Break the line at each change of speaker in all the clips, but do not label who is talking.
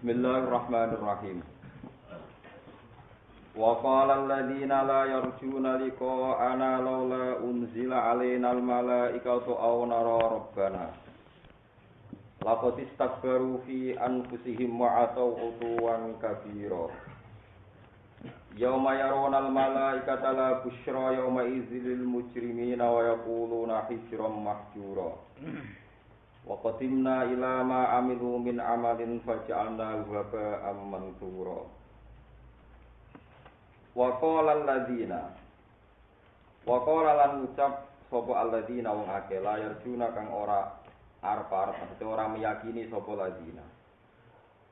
Bismillahirrahmanirrahim. Wa qala alladziina laa yarjuuna liqaa'anaa laulaa unzila 'alainal malaa'ikatu aw naraa rabbana. Laqad istakbaru fi anfusihim wa 'ataw 'utuwan kabiira. Yauma yarawna al-malaa'ikata la busyra yauma idzil lil mujrimiina wa yaquluuna hijran mahjura. Wa qadimna ila ma amilu min amalin faj'alnahu haba'an manthura. Wa qala lan ngucap sapa alladzina wong akeh la yarjuna kang ora arep-arep maksudé ora meyakini sapa alladzina.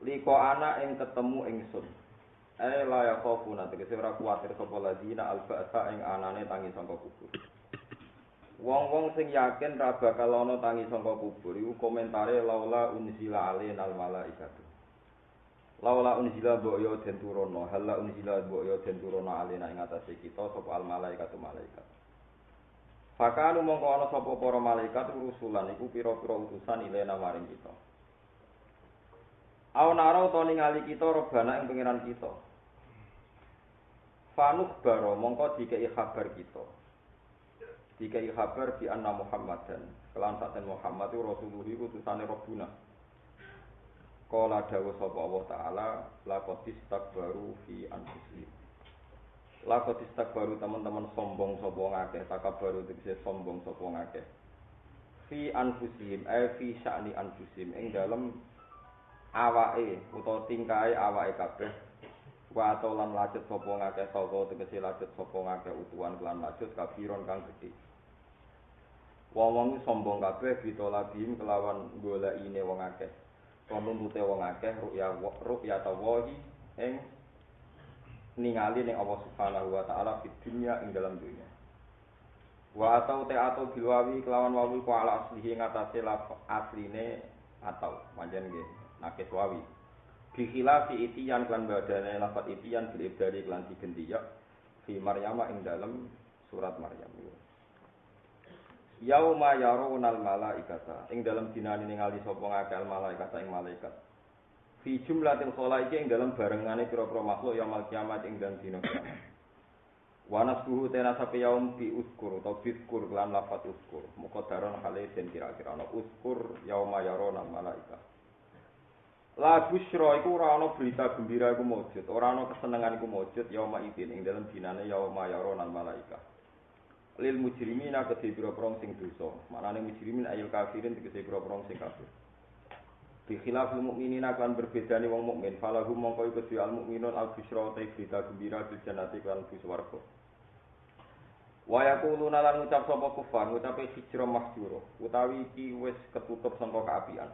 Liko ana ing ketemu ingsun. La yakhafuna tegese ora kuwatir sapa alladzina al-ba'sa ing anane tangi sangka kubur. Wong-wong sing yakin ra bakal ana tangi sangka kubur iku komentare laula unzila alainal malaikatu. Laula unzila mbok yo den turono, halla unzila mbok yo den turono alaina ing atase kita sapa al malaikatu malaikat. Fakanu mongko ana sapa para malaikat rusulan iku pira-pira utusan ilena maring kita. Aunara utawa ningali kita robana ing pangeran kita. Fanuk baro mongko dikei kabar kita. Dikai kabar bi anna Muhammadan kelan saten Muhammad itu rasulullah iku utusane Rabbuna. Qala dawu sapa Allah taala laqad istakbaru fi anfusihim. Laqad istakbaru teman-teman sombong sapa ngakeh takabbaru tegese sombong sapa ngakeh. Fi anfusihim fi sya'ni anfusihim ing dalem awake utawa tingkahe awake kabeh. Wa atolan lajut sapa ngakeh sapa tegese lajut sapa ngakeh utuhan kelan lajut kabiron kang gedhe. Wong-wong sombong kabeh bitolabim kelawan golekine wong akeh. Nuntute wong akeh ru'ya tawahi ing ningali ning Allah Subhanahu wa taala di dunya ing dalam dunya. Wa atau ta'atu bilwawi kelawan wawi ku ala aslihi ngatasé asline atau panjen nggih nakis wawi. Bi khilafi itiyan lan badane lafat itiyan bil ibdari lan digenti ya fi Maryam ing dalam surat Maryam. Yauma yarawunal malaikata ing dalam dinane ningali sapa ngakeh malaikata ing malaikat. Fi jumlatil khalaiqi ing dalam barengane pira-pira makhluk yaumul kiamat ing dalam dina kiamat. Wa nasbuhu tena sapi yaum bi uskur atau biskur lan lafat uskur. Muqaddaran hale den kira-kira ana uskur yauma yarawunal malaikata. La busyra iku ora ana berita gembira iku mujud, ora ana kesenengan iku mujud yauma idin ing dalam dinane yauma yarawunal malaikata. Lil mujrimina kedhe pira-pira sing dosa. Maknane mujrimin ayil kafirin tegese pira-pira sing kafir. Bi khilafil mukminina kan berbedane wong mukmin, falahum mongko iku al mukminun al busyra ta berita gembira bil jannati kan bus warga. Wa yaquluna lan ngucap sapa kufar, ngucape hijra mahjura, utawi iki wis ketutup sangka kaapian.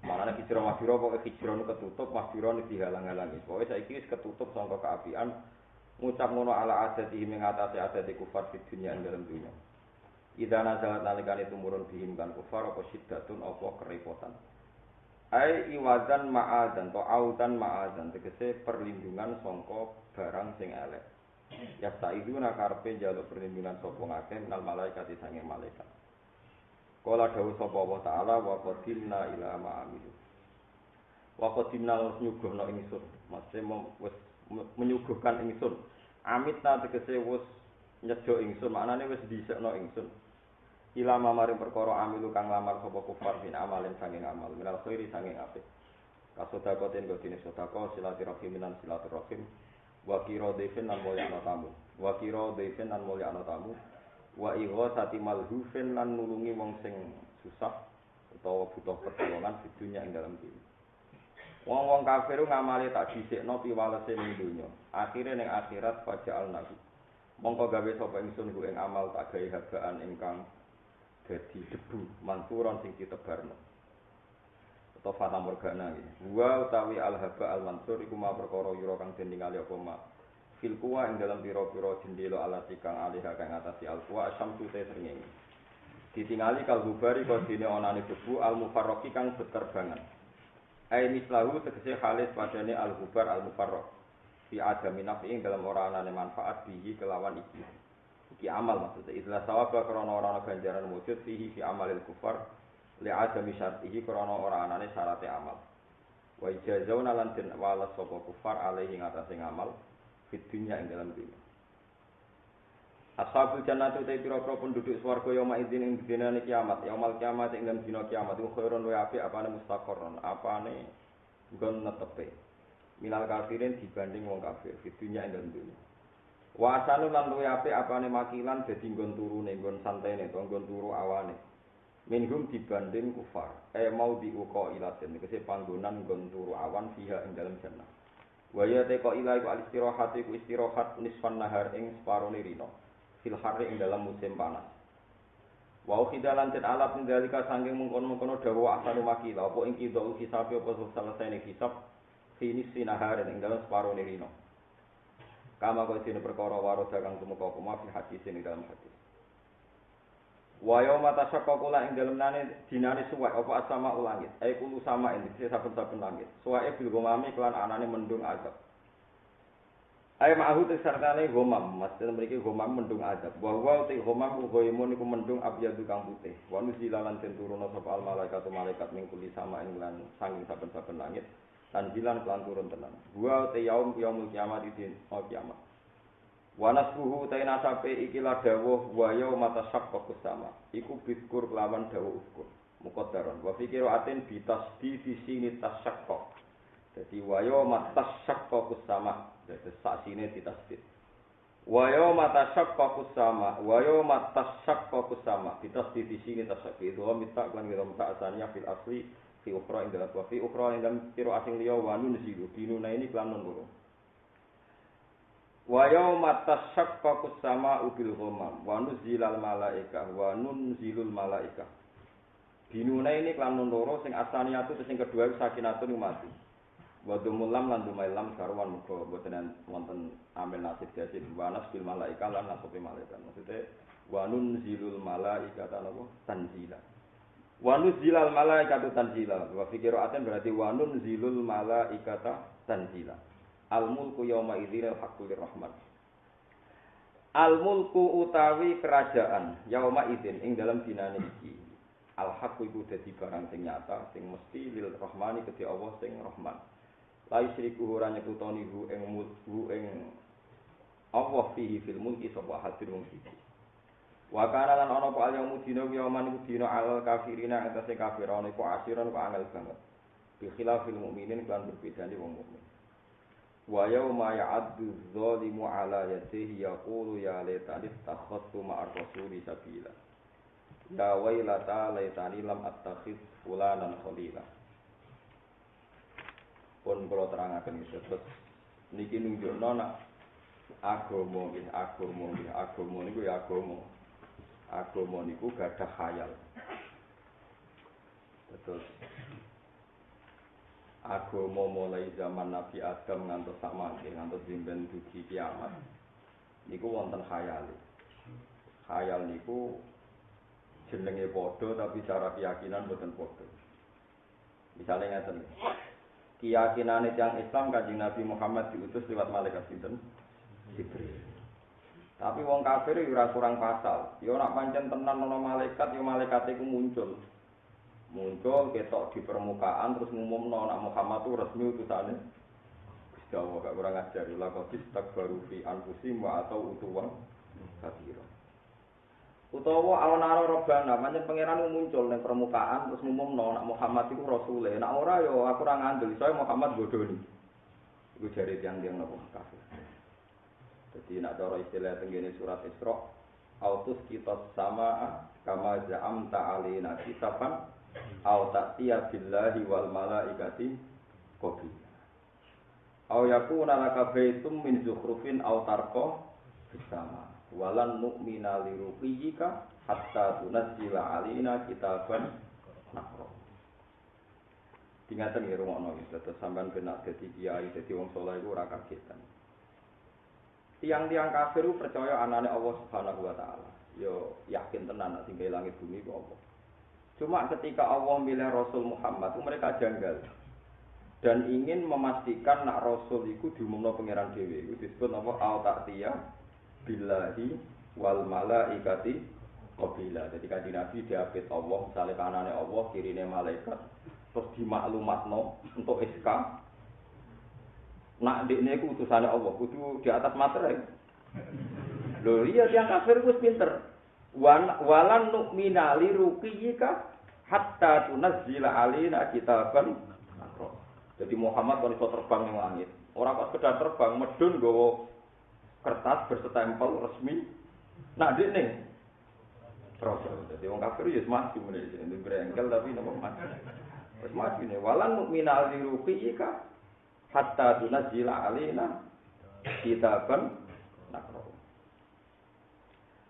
Maknane hijra mahjura pokoke hijra ketutup, mahjura dihalang-halangi. Pokoke saiki wis ketutup sangka kaapian. Ngucap ngono ala adati ing atase adati kufar di dunia ing dalam dunia. Idza nazalat nalikane tumurun bihim kan kufar apa syiddatun apa kerepotan. Ai iwadan ma'adan to audan ma'adan tegese perlindungan sangka barang sing elek. Ya saiduna karepe njaluk perlindungan sapa ngakeh nal malaikat sange malaikat. Kala dawuh sapa Allah taala wa qadimna ila ma'amilu. Wa qadimna nyuguhna ingsun, makse wis menyuguhkan ingsun. Amitna tegese wis nyejo ingsun, maknane wis dhisikno ingsun. Ilama maring perkara amilu kang lamar sapa kufar bin amalin sanging amal, minal khairi sanging apik. Kasodakoten godine sedekah silaturahim lan silaturahim. Wa qira defen lan mulyana tamu. Wa qira defen lan mulyana tamu. Wa ighatsati malhufin lan nulungi wong sing susah utawa butuh pertolongan di dunya ing dalam dunya. Wong-wong kafir ngamale tak dhisikno piwalese ning donya. Akhire ning akhirat faja'al nabi. Mongko gawe sapa ingsun ku ing amal tak gawe habaan ingkang dadi debu mansuron sing ditebarno. Atau fata morgana iki. Wa utawi al haba al mansur iku ma perkara yura kang den ningali apa ma. Fil kuwa ing dalam pira-pira jendela alati kang alih kang ngatasi al kuwa asamtu te srengenge. Ditingali kal gubari kok dene onane debu al mufarraqi kang beterbangan. Ai mislahu tegese khalis padane al-hubar al-mufarraq fi adami nafi'in dalam ora anane manfaat bihi kelawan iki. Iki amal maksudnya ikhlas sawaba krana ora ana ganjaran wujud fihi fi amalil kufar li adami syartihi krana ora anane syarate amal. Wa jazauna lan den walas sapa kufar alaihi ing atase ngamal fid dunya ing dalam dunya. Ashabul jannati te pira-pira penduduk swarga yauma idzin ing dinane kiamat, yaumal kiamat ing dalam dina kiamat iku khairun wa apik apane mustaqarron, apane nggon netepe. Minal kafirin dibanding wong kafir fid dunya ing dalam dunya. Wa asanu lan luwe apik apane makilan dadi nggon turune, nggon santene, nggon turu awane. Minhum dibanding kufar. Mau diuqa ilatin kese panggonan nggon turu awan fiha ing dalam jannah. Wa ya te qa ila iku al-istirahat iku istirahat nisfan nahar ing separone rino. Fil harri ing dalam musim panas. Wa khidalan ten alat ndalika saking mengkono-mengkono dawa asanu makila apa ing kidul hisab apa selesai hisab finis sinahar ing dalam separone rino. Kama kau sini perkara waro dagang tumeka apa fi hadis ing dalam hadis. Wa yauma tashaqqaqu la ing dalem nane dinane suwek apa asama ulangit. Kulo sama ing saben-saben langit. Suweke bil gomami kelan anane mendung azab. Ma'ahu sertane gomam, maksud mriki gomam mendung azab. Wa te gomam ugoimun iku mendung abyadu kang putih. Wa nuzilalan den turuna sapa al malaikatu malaikat ning kuli sama ing lan sanging saben-saben langit. Tanjilan kelan turun tenan. Wa te yaumul kiamat idin kiamat. Wa nasbuhu taina sape iki la dawuh wa yauma tashaqqaqus sama. Iku bizkur kelawan dawuh uzkur. Muqaddaron wa fi qiraatin bi tasdid sini tashaqqaq. Dadi wa yauma tashaqqaqus sama. Dadi saksine ditasdid. Wa yauma tashaqqaqus sama. Wa yauma tashaqqaqus sama. Ditasdid sini tashaqqaq. Itu mita kan kita mita asalnya fil asli fi ukhra inda wa fi ukhra indam qira asing liya wa nun zilu. Dinuna ini kelan nun loro. Wa yauma tashaqqaqus sama'u bil ghamam wa nuzilal malaikah wa nunzilul malaikah. Dinuna ini kelan loro sing asaniyatu sing kedua sakinatun mati. Wa dumulam lan dumailam sarwan muga boten wonten amil nasib jasib wa nasbil malaikah lan nasbi malaikat. Maksude wa nunzilul malaikata napa tanzila. Wa nuzilal malaikatu tanzila. Wa fi qira'atin berarti wa nunzilul malaikata tanzila. Al-mulku yauma idzil haqqul rahman. Al-mulku utawi kerajaan yauma idzin ing dalam dinane iki. Al-haqqu iku dadi barang sing nyata sing mesti lil rahmani kedhi Allah sing rahman. La yusyriku ora nyekutoni hu ing mulku ing Allah fihi fil mulki sapa hadir mung siji. Wa kana lan ana apa al-yaumu dina yauman iku dina al kafirina atase kafirane iku asiran kok angel banget. Bi khilafil mukminin kan berbeda wong mukmin. Wa yauma ya'addu dzalimu 'ala yadihi yaqulu ya laitani takhassu ma'ar rasuli sabila. Ya wailata laitani lam attakhidh fulanan khalila. Pun kula terangaken iki terus niki nunjukno nek agama niku ya agama. Agama niku gadah khayal. Terus agama mulai zaman Nabi Adam ngantos sakmangke ngantos dimben dugi kiamat niku wonten khayal. Khayal niku jenenge padha tapi cara keyakinan boten padha. Misale ngaten. Keyakinane tiyang Islam Kanjeng Nabi Muhammad diutus lewat malaikat sinten? Jibril. Tapi wong kafir yo ora kurang pasal. Yo nek pancen tenan ana malaikat yo malaikate iku muncul ketok di permukaan terus ngumumno nek Muhammad itu resmi utusane Gusti Allah gak kurang ajar la qadis takbaru fi anfusim wa atau utuwan kabira utawa awana robbana pancen pangeran muncul ning permukaan terus ngumumno nek Muhammad itu rasule nek ora yo aku ora ngandel saya Muhammad bodoni iku jare tiyang-tiyang napa kafir. Dadi nek cara istilah tenggene surat Isra autus kita sama kama za'amta alina kitaban au ta'tiya billahi wal malaikati qabila au yakuna laka baitum min zukhrufin au tarqa bisama walan nu'mina liruqiyika hatta tunazzila alina kitaban naqra. Dingaten ya rumono iki terus sampean benak dadi kiai dadi wong saleh iku ora kagetan. Tiang-tiang kafir percaya anane Allah Subhanahu wa taala. Yo yakin tenan nek sing langit bumi ku Allah. Cuma ketika Allah milih Rasul Muhammad, mereka janggal dan ingin memastikan nak Rasul itu diumumno pangeran dhewe. Itu disebut apa al-ta'tiyah billahi wal malaikati qabila. Jadi kanjeng Nabi diapit Allah, misale kanane Allah, kirine malaikat, terus dimaklumatno untuk SK. Nak ndekne iku utusane Allah, kudu di atas materai. Lho iya yang kafir wis pinter. Walan nu'mina li ruqiyika hatta tunazzila alaina kitaban nakra. Jadi Muhammad kan iso terbang ning langit. Ora kok sekedar terbang medun nggawa kertas berstempel resmi. Nak ndekne Rasul. Jadi wong kafir ya mati meneh iki brengkel tapi napa mati. Wis mati ne walan mukmina liruqika hatta tunzila alaina kitaban nakra.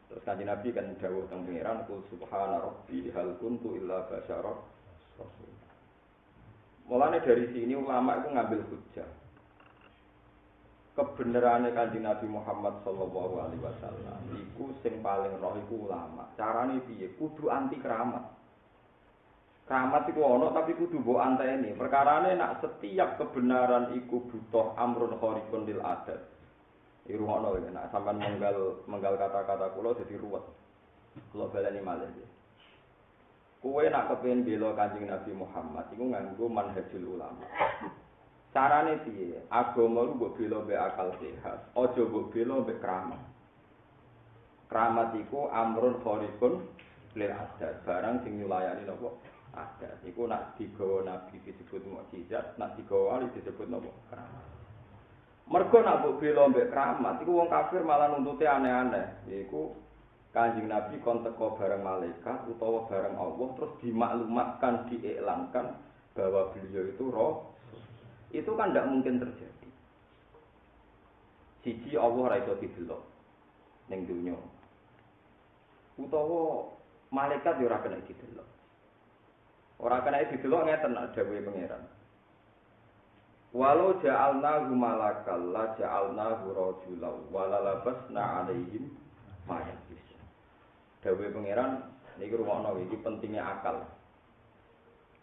Terus kanjeng Nabi kan dawuh teng pangeran kul subhana rabbi hal kuntu illa basyara rasul. Mulane dari sini ulama itu ngambil hujjah. Kebenarannya kanjeng Nabi Muhammad sallallahu alaihi wasallam iku sing paling roh iku ulama. Carane piye? Kudu anti keramat. Keramat iku ana tapi kudu mbok anteni. Perkarane nak setiap kebenaran iku butuh amrun khariqun lil adat. Iku ngono iki nak sampean menggal kata-kata kula dadi ruwet. Kula baleni malih. Kowe nak kepengin bela kanjeng Nabi Muhammad iku nganggo manhajul ulama. Carane piye? Agama lu mbok bela mbek akal sehat, aja mbok bela mbek keramat. Keramat iku amrun khariqun lil adat, barang sing nyulayani napa? Adat. Iku nak digawa nabi disebut mukjizat, nak digawa wali disebut napa? Keramat. Mergo nak mbok bela mbek keramat iku wong kafir malah nuntute aneh-aneh. Iku Kanjeng Nabi kon teko bareng malaikat utawa bareng Allah terus dimaklumatkan, diiklankan bahwa beliau itu roh. Itu kan tidak mungkin terjadi. Siji Allah ora iso didelok ning dunya. Utawa malaikat yo ora kena didelok. Ora kena didelok ngeten nek dawuhe pangeran. Walau ja'alnahu malakal la ja'alnahu rajulan wa la labasna 'alaihim ma yalbis. Dawuhe pangeran niki rumakno iki pentingnya akal.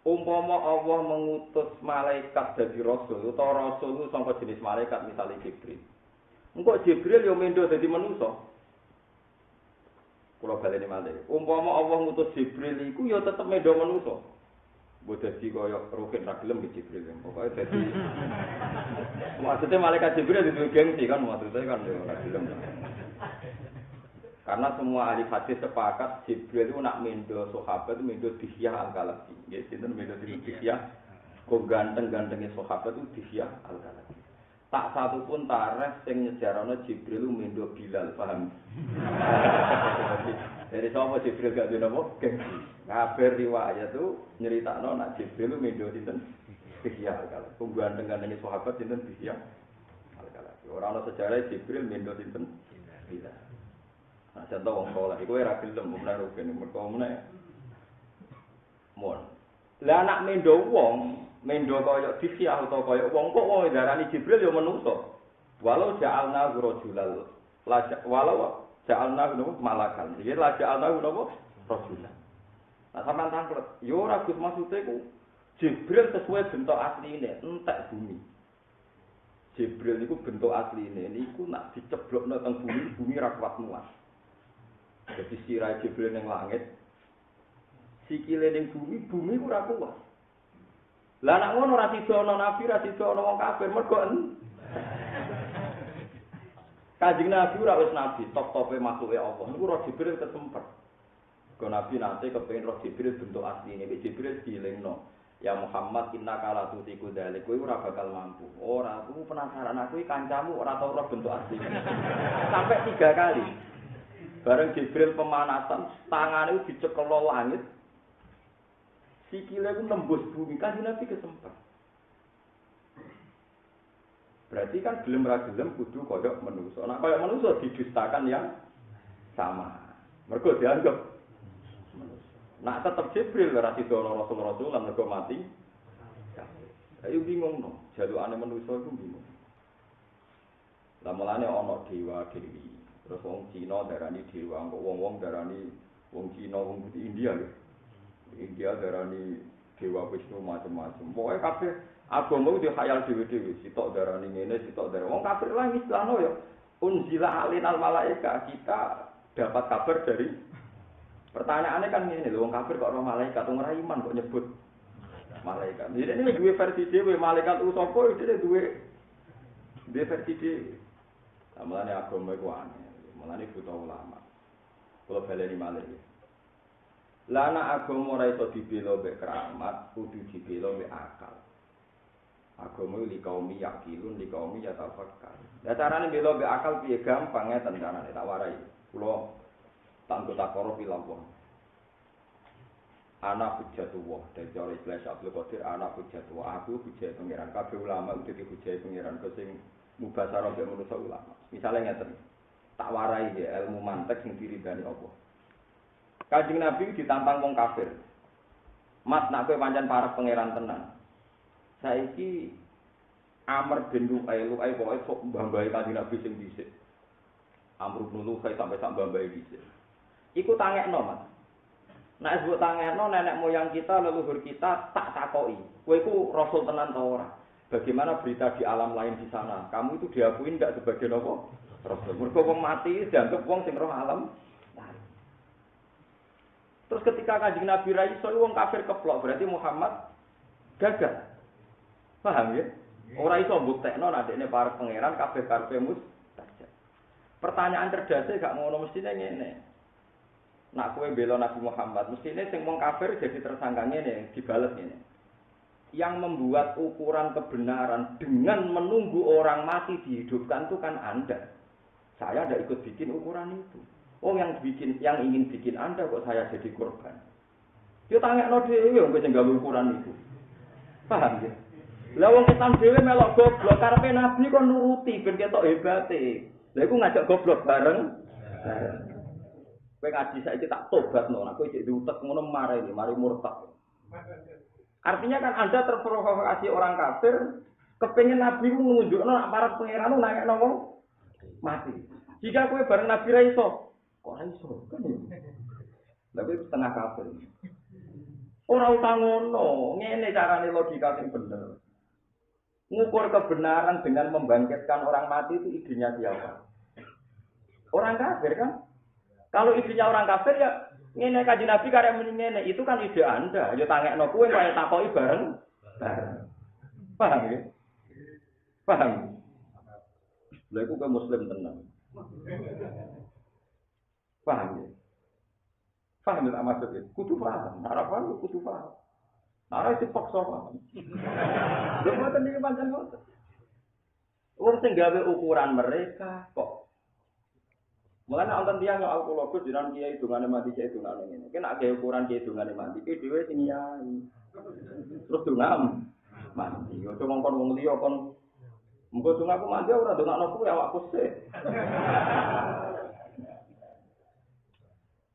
Umpama Allah mengutus malaikat dadi rasul utawa rasul itu sangka jenis malaikat misalnya Jibril. Engko Jibril yo mendo dadi manusa. Kula baleni malih. Umpama Allah ngutus Jibril iku yo tetep mendo manusa. Mbok dadi kaya roket ra gelem ke Jibril. Pokoke dadi maksudnya malaikat Jibril itu gengsi kan maksudnya kan yo ora gelem. Karena semua ahli hadis sepakat Jibril itu nak mendo sahabat itu mendo Dihyah al-Kalabi. Nggih, sinten mendo Dihyah. Kok ganteng-gantenge sahabat itu Dihyah al-Kalabi. Tak satu pun tarikh sing nyejarana Jibril itu mendo Bilal, paham? Dari sapa Jibril gak duwe napa? Gengsi. Kabar riwayat itu nyeritakno nak Jibril itu mendo sinten Dihyah al-Kalabi. Kok ganteng-gantenge sahabat sinten Dihyah al-Kalabi. Ora ana sejarah Jibril mendo sinten Bilal. Nah, contoh wong saleh iku ora gelem mulai rugen mergo meneh. Mon. Lah anak mendo wong, mendo kaya Dihyah utawa kaya wong kok wong darani Jibril ya manusa. Walau ja'alna rajulal walau ja'alna malakan. Iki la ja'alna rajulan. Nah, sampean tanglet, yo ora Gus maksude ku Jibril sesuai bentuk asline entek bumi. Jibril niku bentuk asline niku nak diceblokno teng bumi ra kuat muat. Jadi sirah Jibril ning langit, sikile ning bumi ora kuat. Lah nek ngono ora sida ana nabi, ora sida ana wong kafir, mergo Kanjeng Nabi ora wis nabi, top-tope makhluke Allah. Niku roh Jibril kesempet. Kok nabi nate kepengin roh Jibril bentuk asline, Jibril dielingno. Ya Muhammad innaka la tutiku dzalik, kowe ora bakal mampu. Ora, aku penasaran aku iki kancamu ora tau roh bentuk asline. Sampai 3 kali. Bareng Jibril pemanasan, tangannya itu dicekel langit, sikilnya itu nembus bumi, kan Nabi kesempet. Berarti kan gelem-ra-gelem kudu kodok manusa. Nah, kodok manusa didustakan yang sama. Mergo dianggap manusa. Nah, tetap Jibril ora sidono rasul-rasulan mergo mati. Ayo bingung no, jalukane manusa itu bingung. Lah mulane ana dewa-dewi. Terus wong Cina darani dewa, kok wong-wong darani wong Cina, wong putih India lho. India darani dewa Wisnu macam-macam. Pokoke kabeh agama itu khayal dhewe-dhewe, sitok darani ngene, sitok darani. Wong kafir lah istilahno ya unzila alinal malaika, kita dapat kabar dari pertanyaannya kan ngene lho, wong kafir kok ora malaikat, wong ora iman kok nyebut malaikat. Jadi ini dua versi dhewe, malaikat ku sapa iki dua versi dhewe. Mulane agama iku aneh. Mulane butuh ulama. Kula baleni malih. Lah ana agama ora iso dibela mek keramat, kudu dibela mek akal. Agama li kaum yakilun, li kaum yatafakkar. Lah carane bela mek akal piye gampang ngeten carane tak warai. Kula tak takoro pilawon. Anak hujatullah dari cara istilah Abdul Qadir anak hujatullah aku hujat pangeran kabeh ulama udah hujat pangeran ke sing mubasarah mbek manusa ulama misalnya ngeten tak warai ya ilmu mantek sing diridani Allah Kanjeng Nabi ditampang wong kafir Mas nak kowe pancen parek pangeran tenan saiki Amr bin Lu'ai pokoke sok mbambahi Kanjeng Nabi sing dhisik Amr bin Lu'ai sampai sak mbambahi dhisik iku tangekno Mas. Nah, sebut tangeno nenek moyang kita, leluhur kita tak takoki. Kowe iku rasul tenan ta ora? Bagaimana berita di alam lain di sana? Kamu itu diakui enggak sebagai apa? Rasul. Mergo wong mati dianggap wong sing roh alam. Terus ketika Kanjeng Nabi ra iso wong kafir keplok, berarti Muhammad gagal. Paham ya? Ora iso mbuktekno nek dekne para pangeran kabeh karepe mustajab. Pertanyaan cerdasnya gak ngono mestine ngene. Nak kowe bela Nabi Muhammad, mestine sing wong kafir jadi tersangka ngene, dibales ngene. Yang membuat ukuran kebenaran dengan menunggu orang mati dihidupkan itu kan Anda. Saya tidak ikut bikin ukuran itu. Oh yang ingin bikin Anda kok saya jadi korban. Yo tangekno dhewe wong sing gawe ukuran itu. Paham ya? Lah wong Islam dhewe melok goblok karepe Nabi kon nuruti ben ketok hebate. Lah iku ngajak goblok bareng. Kowe ngaji saiki tak tobatno, nek kowe cek diutek ngono mari murtad. Artinya kan Anda terprovokasi orang kafir, kepengin Nabi ku nunjukno nek para pangeran nangekno wong mati. Jika kowe bareng Nabi ra iso, kok ra iso kan ya. Lah kowe setengah kafir. Ora utang ngono, ngene carane logika sing bener. Ngukur kebenaran dengan membangkitkan orang mati itu idenya siapa? Orang kafir kan? Kalau idenya orang kafir ya ngene Kanjeng Nabi karek ngene itu kan ide Anda. Ya tangekno kowe kaya takoki bareng. Paham ya? Paham. Lha iku ke muslim tenan. Paham ya? Paham tak maksudnya? Kudu paham. Harapan kudu paham. Nara itu paksa paham. Lha mboten iki pancen ngoten. Wong sing gawe ukuran mereka kok mulane wonten tiyang yo alkologus jiran kiai dungane mati kiai dungane ngene. Kena gawe ukuran kiai dungane mati, iki dhewe sing yai. Terus dungam mati. Yo cuma kon wong liya kon mengko dungaku mati ora dungakno kuwi awakku sih.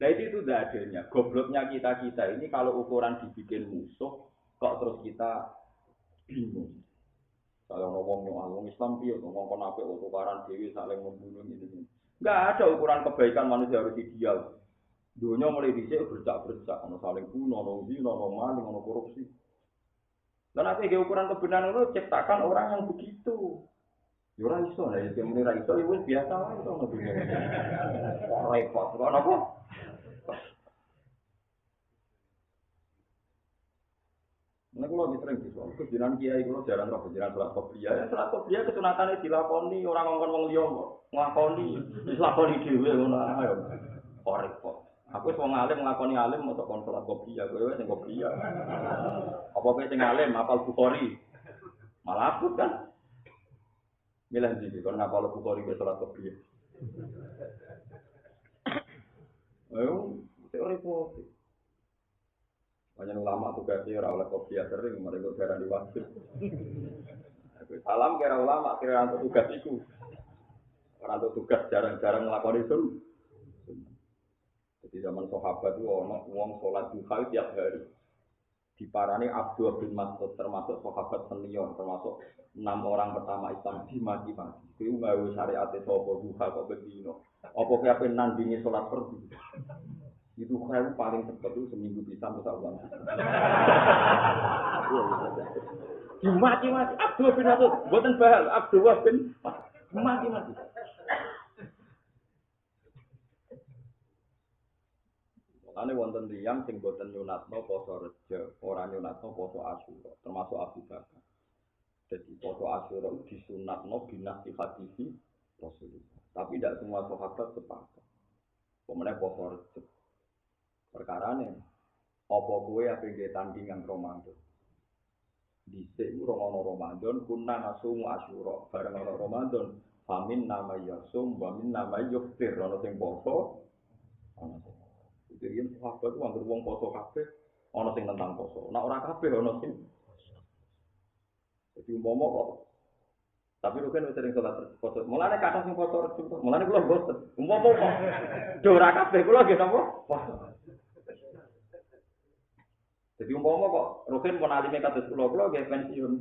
Nah itu udah adanya. Gobloknya kita ini kalau ukuran dibikin musuh, kok terus kita bingung. Kalau ngomong Islam piye, ngomong kon apik tukaran dhewe saling membunuh ini. Enggak ada ukuran kebaikan manusia harus ideal. Dunia mulai dhisik bercak-bercak, ono saling bunuh, ono zina, ono maling, ono korupsi. Dan apa ukuran kebenaran itu ciptakan orang yang begitu. Ya ora iso, lah ya muni ra iso ya wis biasa wae to ngono. Repot, kok napa? Nek kula sering soal kejinan kiai kula jarang roh kejinan salat qobliyah. Ya salat qobliyah kesunatane dilakoni ora ngongkon wong liya kok. Nglakoni, dilakoni dhewe ngono ae. Kok repot. Aku wis wong alim nglakoni alim mosok kon salat qobliyah, kowe sing qobliyah. Apa kowe sing alim hafal Bukhari? Malah abot kan. Milah iki kon ngapal Bukhari ke salat qobliyah. Ayo, repot. Banyak ulama tugasnya ora oleh kopiah sering mereka darah diwajib. Salam kira ulama kira untuk tugas itu. Orang untuk tugas jarang-jarang melakukan itu. Jadi zaman sahabat itu orang uang sholat duha tiap hari. Diparani Abdul bin Mas'ud termasuk sahabat senior termasuk 6 orang pertama Islam dimaki-maki. Kuwi gawe syariat sapa duha kok bedino. Apa ki nandingi sholat fardu. Itu kan paling cepat itu seminggu bisa misalnya. Mati-mati Abdul bin Mas'ud, buatan bahal Abdul bin mati-mati. Mulane wonten tiyang sing boten nyunatno poso Rejab, ora nyunatno poso Asyura, termasuk Abu Bakar. Jadi poso Asyura disunatno binasti hadisi Rasulullah. Tapi tidak semua sahabat sepakat. Pemenang poso Rejab. Perkarane apa kowe ape nggih tandingan Ramadan. Dhisik ora ana Ramadan, kunna nasumu Asyura. Bareng ana Ramadan, famin nama yasum wa min nama yuftir. Ana sing poso, ana sing jadi sahabat itu anggere wong poso kabeh ana sing tentang poso. Nek ora kabeh ana sing jadi umpama kok. Tapi rugen wis sering salat poso. Mulane kathah sing poso Rejab. Mulane kula boten. Umpama kok do ora kabeh kula nggih napa? Poso. Jadi umpama kok rugen pun alime kados kula nggih pensiun.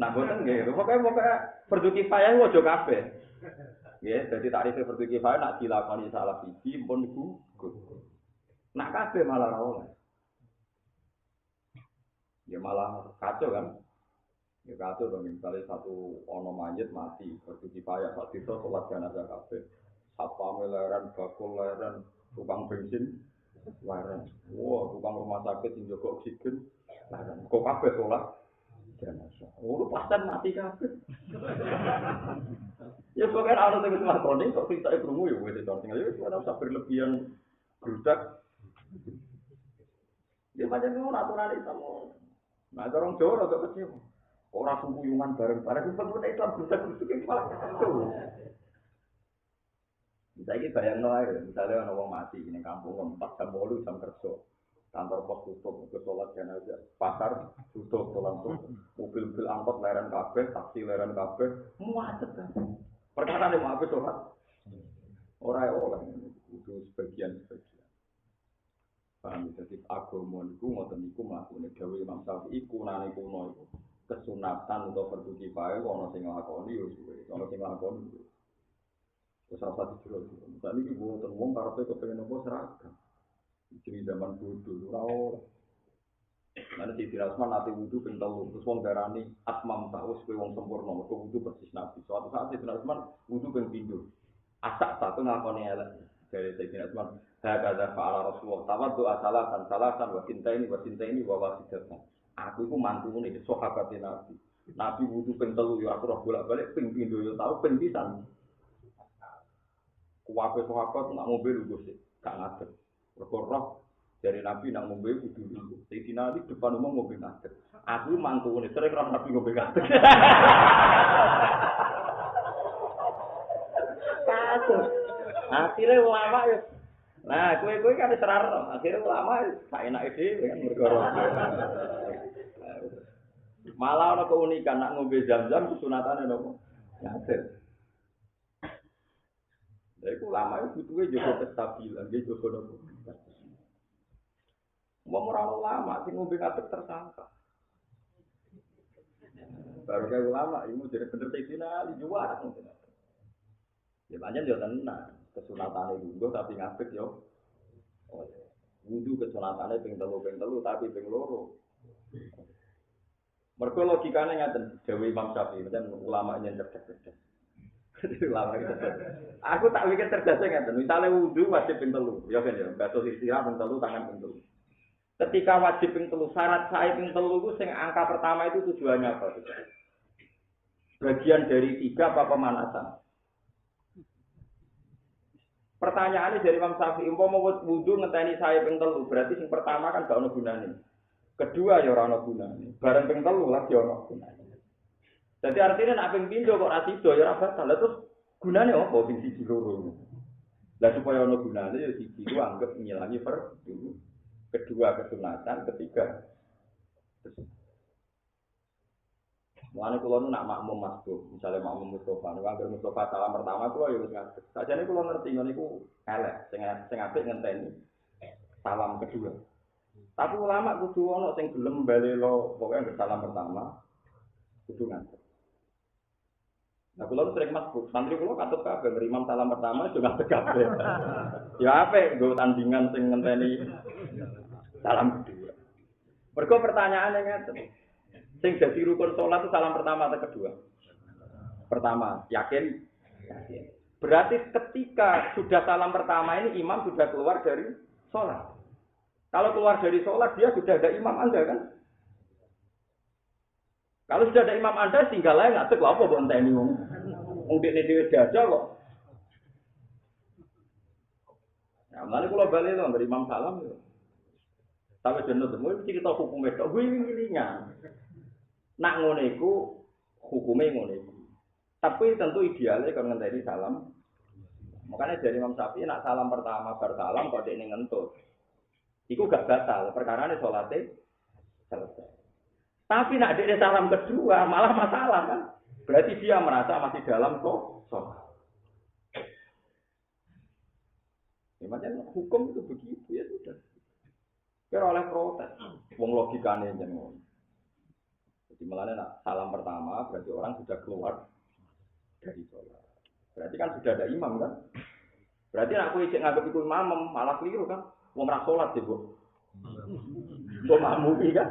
Nah boten nggih. Pokoke fardu kifayah aja kabeh. Nggih, dadi takrife fardu kifayah nek dilakoni salah siji pun gugur. Nak kabeh malah ora oleh. Ya malah kacau kan. Ya kacau dong misalnya satu ono mayit mati, berarti payah sak desa salat jenazah kabeh. Satpam leren, bakul leren, tukang bensin leren. Wah, tukang rumah sakit sing jaga oksigen leren. Kok kabeh salat jenazah. Oh, pasten mati kabeh. Ya pokoke ana sing lakoni kok pitake krungu ya wis tinggal ya ora usah berlebihan grudak. Ya macam ngono aturan Islam. Nah, orang Jawa rada kecewa. Ora sungkuyungan bareng-bareng itu penting Islam grudak-gruduk iki malah kacau. Saiki bayangno ae, misale ana wong mati ning kampung 4 jam 8 jam kerja. Kantor pos tutup, ke sholat jenazah. Pasar tutup, mobil-mobil angkot leren kabeh, taksi leren kabeh, muacet kan. Perkara nek mau sholat. Ora oleh itu sebagian-sebagian. Paham jadi agama niku ngoten niku mlakune dawuh Imam Syafi'i kunane kuno iku kesunatan utawa fardu kifayah ana sing nglakoni yo suwe ana sing nglakoni wis ora dicuro misale iki mboten wong karepe kepengin apa seragam iki zaman bodho ora oleh lan iki dirasman nate wudu ping 3 terus wong darani atmam tak wis kowe wong sempurna mergo wudu persis nabi suatu saat dirasman wudu ping 3 asak satu ngakoni elek dari Sayyidina Utsman hakadha fa'ala Rasulullah tawaddu salasan wa sintaini wa wasidatan. Aku iku mantune sahabat Nabi. Nabi wudu ping 3 ya aku roh bolak-balik ping 7 ya tau ping 7. Kuwabe sahabat nak mobil Gus gak ngadeg. Mergo roh dari Nabi nak ngombe kudu dulu. Sayyidina Ali depan umum ngombe ngadeg. Aku mantune sering roh Nabi ngombe ngadeg. Kasus. Akhirnya ulama ya. Nah, kowe kan serar. Akhirnya ulama sak enake dhewe kan mergo. Malah ana keunikan nak ngombe Zam-Zam kesunatane nopo? Ngadeg. Lha iku ulama itu butuhe jaga kestabilan, nggih jaga nopo? Wong ora ulama sing ngombe ngadeg tersangka. Baru kayak ulama, ini jadi bener Sayyidina Ali juara mungkin. Ya banyak yo tenan. Kesunatane lungguh tapi ngadeg yo. Oh, wudu kesunatane ping 3 tapi ping 2. Mergo logikane ngaten, dawuh Imam Syafi'i, dan ulama yen cerdas-cerdas. Ulama cerdas. Aku tak pikir cerdasnya ngaten, misale wudu wajib ping 3. Ya kan ya, batul istirahat ping 3, tangan ping 3. Ketika wajib ping 3, syarat sae ping 3 ku sing angka pertama itu tujuannya apa? Bagian dari 3 apa pemanasan? Pertanyaannya dari Imam Syafi'i, umpama wudu ngenteni sae ping 3, berarti sing pertama kan gak ono gunane. Kedua ya ora ono gunane. Bareng ping 3 lagi ono gunane. Jadi artinya nek ping 3 kok ora sida ya ora batal. Lah terus gunane apa ping 1 loro? Lah supaya ono gunane ya 1 itu anggap ngilangi fardu. Kedua kesunatan, ketiga mulane kula nu nak makmum masbuk, misale makmum Mustofa, nek anggere Mustofa salam pertama kula ya wis ngadeg. Sajane kula ngerti ngono iku elek, sing apik ngenteni salam kedua. Tapi ulama kudu ana sing gelem balelo, pokoke anggere salam pertama kudu ngadeg. Nah kula sering masbuk, santri kula katut kabeh ngrimam salam pertama juga ngadeg kabeh. Ya apik nggo tandingan sing ngenteni salam kedua. Mergo pertanyaane ngeten. Sing dadi rukun salat itu salam pertama atau kedua? Pertama, yakin? Yakin. Berarti ketika sudah salam pertama ini imam sudah keluar dari salat. Kalau keluar dari sholat dia sudah ada imam Anda kan? Kalau sudah ada imam Anda tinggal aja ngadeg lha apa mbok enteni wong. Wong dekne dhewe jajal kok. Ya, mulane kula bali lho dari Imam Salam yo. Sampai jeneng temu cerita hukume tok wiling-wilingan. Nak ngene iku hukume ngene iku. Tapi tentu idealnya kalau ngenteni salam. Makanya dari Imam Syafi'i nak salam pertama bar salam kok dekne ngentut. Iku gak batal, perkarane salate selesai. Tapi nak dekne salam kedua malah masalah kan. Berarti dia merasa masih dalam sholat. Ya, macam hukum itu begitu ya sudah. Kira oleh protes. Wong logikane jeneng. Jadi melane nak salam pertama berarti orang sudah keluar dari sholat. Berarti kan sudah ada imam kan? Berarti nak kowe cek nganggep iku imam malah keliru kan? Wong ra salat sih, Bu. Mbok makmum kan?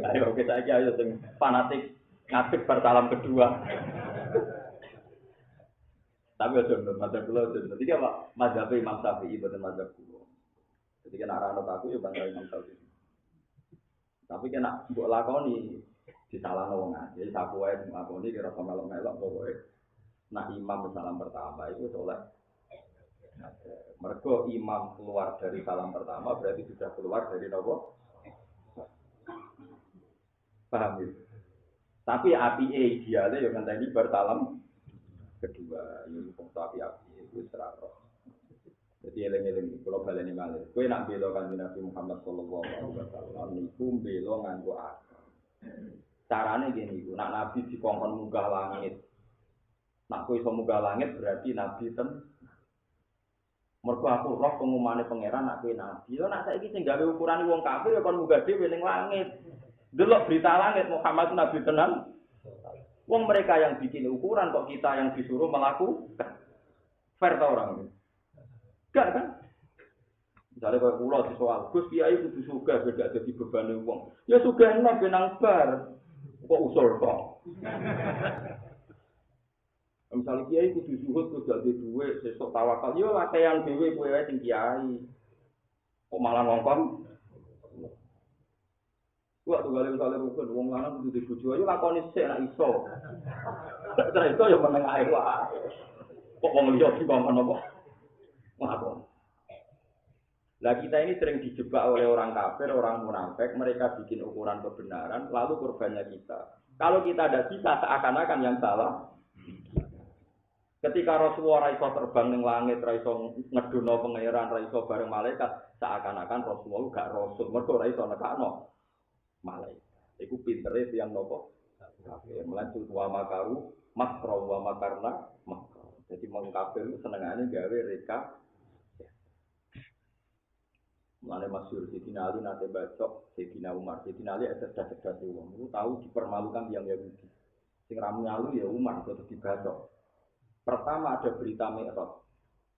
Ayo kita aja sing fanatik ngadeg bersalam kedua. Tapi aja menurut mazhab kula aja. Jadi apa? Mazhab Imam Syafi'i boten mazhab kula. Jadi kan arah anut aku ya bangsa Imam Syafi'i. Tapi kan nak mbok lakoni disalahno wong aja. Saku wae ngakoni kira melok-melok pokoke. Nak imam salam pertama itu soleh. Mergo imam keluar dari salam pertama berarti sudah keluar dari nopo? Paham ya? Tapi api idealnya yang nanti bersalam kedua, ini tapi api itu seraro. Jadi eleng-eleng kalau baleni malih. Kowe nak bela Kanjeng Nabi Muhammad sallallahu alaihi wasallam niku bela nganggo akal. Carane ngene iku, nak Nabi dikongkon munggah langit. Nak kowe iso munggah langit berarti Nabi ten mergo aku roh pengumumane pangeran nak kowe Nabi. Lho nak saiki sing gawe ukuran wong kafir ya kon munggah dhewe ning langit. Delok berita langit Muhammad Nabi tenan. Wong mereka yang bikin ukuran kok kita yang disuruh melakukan. Fair ta orang ini? Enggak kan? Misalnya kalau pulau di soal, Gus Kiai kudu sugih gak jadi beban wong. Ya sugihno benang bar. Kok usul kok. Misalnya Kiai kudu zuhud kudu gak duwe sesuk tawakal. Yo latihan dhewe kowe wae sing kiai. Kok malah ngongkon? Wah, tuh kali misalnya rukun, wong lanang kudu dibojo ayo lakoni sik nek iso. Nek iso ya meneng ae wae. Kok wong liya dikongkon apa? Ngakon. Lah kita ini sering dijebak oleh orang kafir, orang munafik, mereka bikin ukuran kebenaran, lalu korbannya kita. Kalau kita ada bisa seakan-akan yang salah. Ketika Rasulullah iso terbang ning langit, iso ngedono pangeran, iso bareng malaikat, seakan-akan Rasulullah gak rasul, mergo ora iso nekakno malaikat. Iku pintere tiyang nopo? Kafir. Melanjut wa makaru, makra wa makarna, makra. Jadi wong kafir senengane gawe reka. Mulane masyhur Sayyidina Ali nate bacok Sayyidina Umar. Sayyidina Ali cerdas-cerdas wong. Itu tahu dipermalukan yang Yahudi. Sing ra nyalu ya Umar kok dibacok. Pertama ada berita Mi'raj.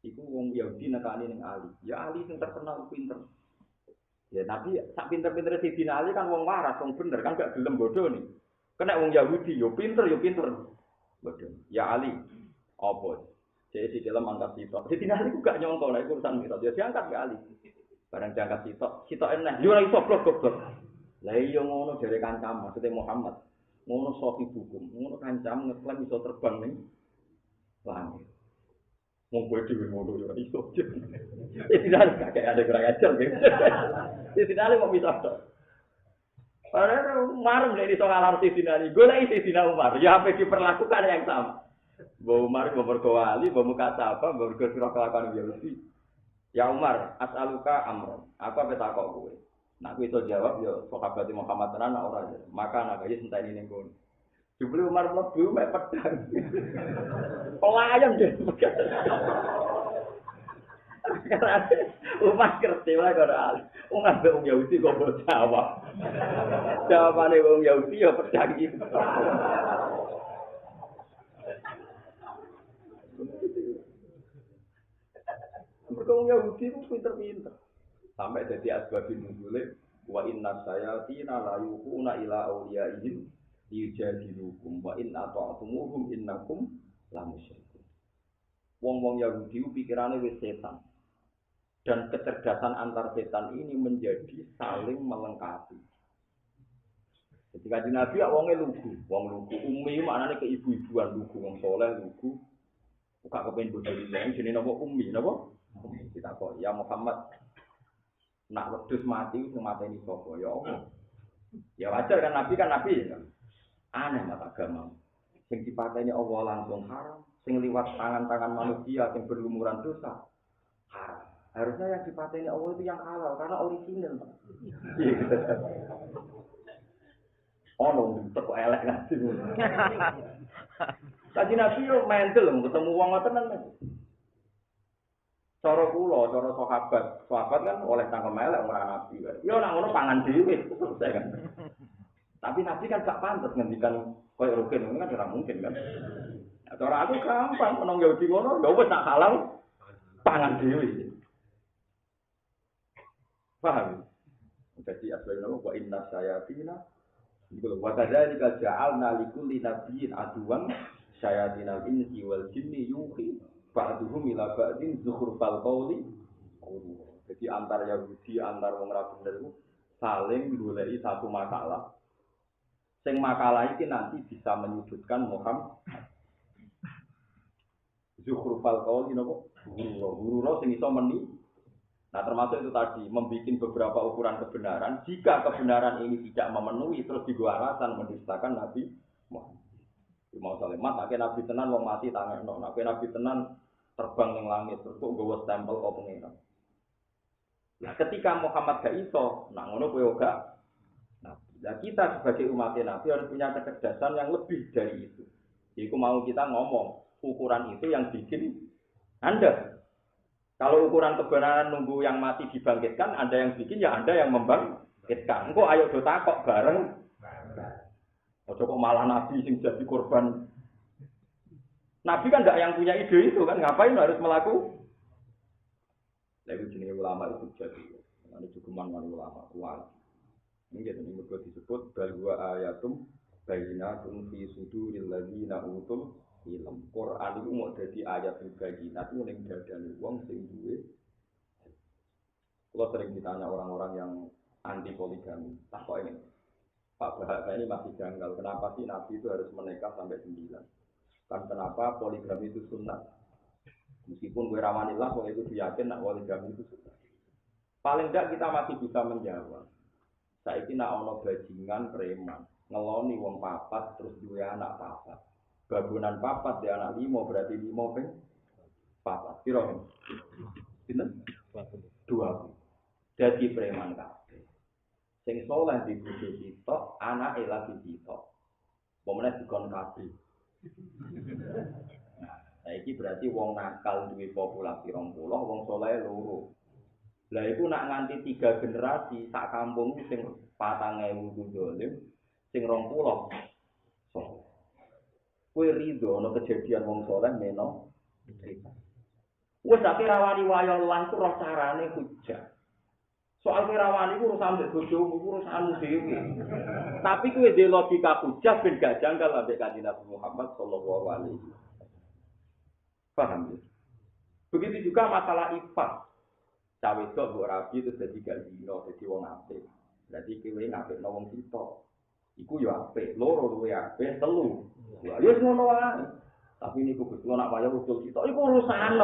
Iku wong Yahudi nekani ning Ali. Ya Ali sing terkenal pinter. Ya Nabi sak pinter-pinter Sayyidina Ali kan wong waras, wong bener kan gak gelem bodoh nih. Kena wong Yahudi yo pinter. Bodoh. Ya Ali, apa? Jadi si dalam angkat sitok. Sayyidina Ali ku gak nyongko nek urusan Mi'raj. Ya diangkat ke Ali. Barang diangkat sitok enak. Yo ora iso blok. Lah iya ngono jare kancam maksudnya Muhammad. Ngono sofi hukum. Ngono kancam ngeklaim iso terbang ning langit. Wong kowe dhewe ngono yo iso. Tidak kayak ada kurang ajar gitu. Tidak kok bisa tok. Padahal Umar mulai iso ngalar Sayyidina Ali. Golek Sayyidina Umar, ya apa diperlakukan yang sama. Mbok Umar mergo wali, mbok muka apa, mbok mergo sira kelakuan Yahudi. Ya Umar, as'aluka amron. Apa petakok kowe? Nak kowe iso jawab yo sahabat Muhammad tenan ora. Maka nak ya enteni ning kono. Jebule Umar mlebu mek pedang. Pelayang deh. Umar ngerti wae karo Ali. Wong ambek wong Yahudi kok mbok jawab. Jawabane wong Yahudi ya pedang iki. Mergo wong Yahudi ku pinter-pinter. Sampai jadi asbabun nuzule wa inna sayatina la yuquna ila awliyaihim yujadilukum wa in ata'tumuhum innakum la musyrikun. Wong-wong Yahudi pikirane wis setan. Dan kecerdasan antar setan ini menjadi saling melengkapi. Ketika di Nabi wonge lugu, wong lugu ummi maknane keibu-ibuan lugu, wong soleh lugu. Buka kepen bojo liyan jenenge napa ummi, napa? Kita kok ya Muhammad nak wedhus mati sing mateni sapa ya Allah. Ya wajar kan Nabi ya. Aneh mata agama. Sing dipateni Allah langsung haram, sing liwat tangan-tangan manusia sing berlumuran dosa haram. Harusnya yang dipateni Allah itu yang halal karena original. Oh no, teko elek nanti. Tadi Nabi yo mental ketemu wong ngoten nang. Cara kula, cara sahabat kan oleh tangkem elek ora Nabi. Yo nak ngono pangan dhewe selesai kan. Tapi Nabi kan gak pantes ngendikan koyo rugen ngono kan ora mungkin kan. Cara aku gampang menong Yahudi ngono, ya wis tak halal pangan dhewe. Paham? Jadi asbabnya wa inna syayatina iku wa kadzalika ja'alna likulli nabiyyin aduwan syayatinal insi wal jinni yuhi ba'duhum ila ba'din zukhrufal qawli. Jadi antar Yahudi antar wong ra bener iku saling goleki satu makalah. Sing makalah iki nanti bisa menyudutkan Muhammad. Zukhrufal qawli napa? Guru sing iso meni. Nah termasuk itu tadi, membuat beberapa ukuran kebenaran. Jika kebenaran ini tidak memenuhi, terus dibuat alasan mendustakan Nabi Muhammad. Mau salemat, akhirnya Nabi tenan, wong mati tangan. Akhirnya Nabi tenan, terbang yang langit, terus kok gawa stempel kok pengiran. Nah ketika Muhammad gak iso, nah ngono kowe gak. Nah kita sebagai umat Nabi harus punya kecerdasan yang lebih dari itu. Jadi mau kita ngomong, ukuran itu yang bikin Anda. Kalau ukuran kebenaran nunggu yang mati dibangkitkan, Anda yang bikin, ya Anda yang membangkitkan. Engko ayo do takok bareng. Ojo kok malah Nabi sing jadi korban. Nabi kan enggak yang punya ide itu kan, ngapain harus melakukan? Lalu jenenge ulama itu jadi. Ini cukuman ulama kuat. Ini jadi mergo disebut bahwa ayatum bayyinatun fi suduril ladzina utul ilm. Quran itu mau jadi ayat pribadi, nanti ning dadane wong sing duwe. Kalau sering ditanya orang-orang yang anti poligami, tak kok ini Pak Bahak ini masih janggal. Kenapa sih Nabi itu harus menikah sampai 9? Kan kenapa poligami itu sunat? Meskipun gue rawanillah, kalau itu yakin nak poligami itu sunat. Paling enggak kita masih bisa menjawab. Saiki nak ono bajingan preman, ngeloni wong papat terus duwe anak papat. Babunan papat di anak 5 berarti 5 ping papat. Piro? Pinten? 2. Dadi preman kabeh. Sing saleh di bojo sitok, anake lagi sitok. Pomene dikon kabeh. Nah, saiki berarti wong nakal duwe populasi 20, wong saleh 2. Lah iku nak nganti 3 generasi sak kampung sing 4.000 dolim, sing 20 saleh. Kue rido no kejadian wong soleh meno cerita. Wes tapi rawani wayo lan ku roh carane hujah. Soal rawani ku urusan mbek bojomu urusanmu dhewe. Tapi kue de logika hujah ben gak janggal ambek Kanjeng Nabi Muhammad sallallahu alaihi wasallam. Paham ya? Begitu juga masalah ifat. Cawe tok mbok rabi terus dadi gak zina, dadi wong apik. Berarti kowe ngapikno wong sitok. Iku yo apik, loro luwe apik, 3. Ya wis ngono wae. Tapi niku Gusti nak wayah usul sitok iku urusan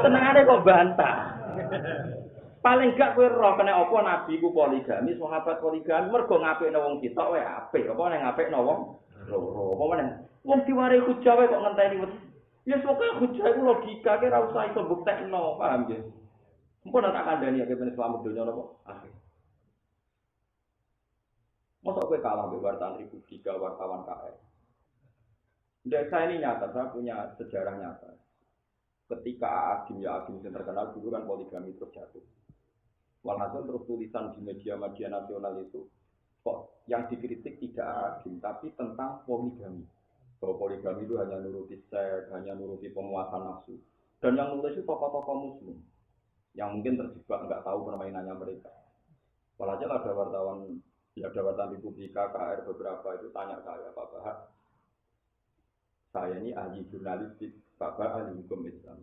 tenangane kok bantah. Paling gak kowe roh kena apa nabi ku poligami, sahabat poligami mergo ngapikno wong sitok wae apik, apa nek ngapikno wong loro. Apa meneh? Wong diwari hujah wae kok ngenteni wis. Ya pokoke hujah iku logika ke ora usah iso buktekno, paham ya? Mumpun tak kandhani ya ben selamat donya napa? Akhir. Masa kowe kalah mbek wartawan Republika, wartawan KR. Saya ini nyata, saya punya sejarah nyata. Ketika Agim yang terkenal dulu kan poligami terus jatuh. Walhasil terus tulisan di media-media nasional itu, kok yang dikritik tidak Agim, tapi tentang poligami. Bahwa poligami itu hanya nuruti seks, hanya nuruti pemuasan nafsu. Dan yang nulis itu tokoh-tokoh muslim, yang mungkin terjebak nggak tahu permainannya mereka. Walhasil ada wartawan Republika, KR beberapa itu tanya saya, Pak Bahak, saya ini ahli jurnalistik, Bapak ahli hukum Islam.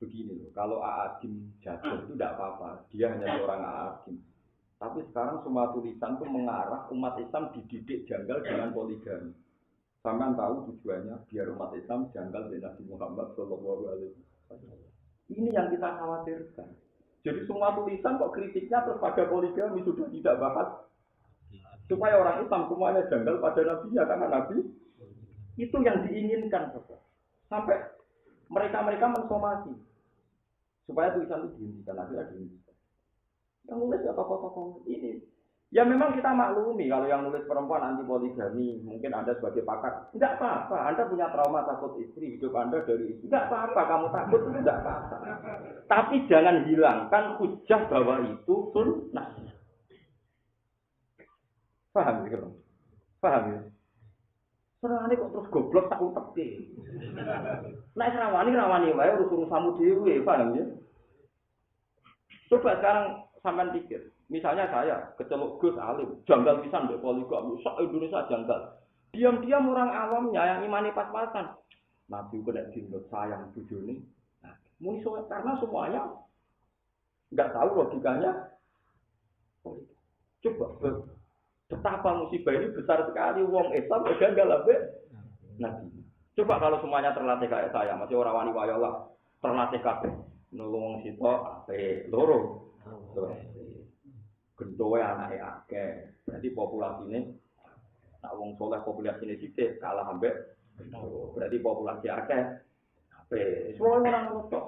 Begini loh, kalau Aadim jatuh itu tidak apa-apa, dia hanya seorang Aadim. Tapi sekarang semua tulisan itu mengarah umat Islam dididik janggal dengan poligami. Sampean tahu tujuannya biar umat Islam janggal dengan Nabi Muhammad Shallallahu Alaihi Wasallam. Ini yang kita khawatirkan. Jadi semua tulisan kok kritiknya terus pada poligami sudah tidak bahas. Supaya orang Islam semuanya janggal pada Nabi-nya karena Nabi itu yang diinginkan. Sampai mereka mensomasi. Supaya tulisan itu dihentikan, akhirnya dihentikan. Yang nulis ya tokoh-tokoh ini. Ya memang kita maklumi kalau yang nulis perempuan anti poligami, mungkin Anda sebagai pakar, tidak apa-apa. Anda punya trauma takut istri, hidup Anda dari istri. Tidak apa-apa, kamu takut itu tidak apa-apa. Tapi jangan hilangkan hujah bahwa itu sunnah. Paham ya? Paham ya? Serangane kok terus goblok tak uteke. Nek rawani wae urus-urusanmu dhewe, paham ya? Coba sekarang sampean pikir, misalnya saya keceluk Gus Alim, janggal pisan mbek poligami, sak Indonesia janggal. Diam-diam orang awam nyayangi mani pas-pasan. Nabi kena dinut sayang bojone. Nah, muni karena semuanya enggak tahu logikanya. Coba betapa musibah ini besar sekali wong Islam janggal ambek Nabi. Coba kalau semuanya terlatih kayak saya, masih orang wani wayo lah, terlatih kabeh. Nulung sitok ape loro. Gendowe anake akeh. Berarti populasine nak wong soleh populasine sithik kalah ambek berarti populasi akeh. Ape. Semua orang ngono tok.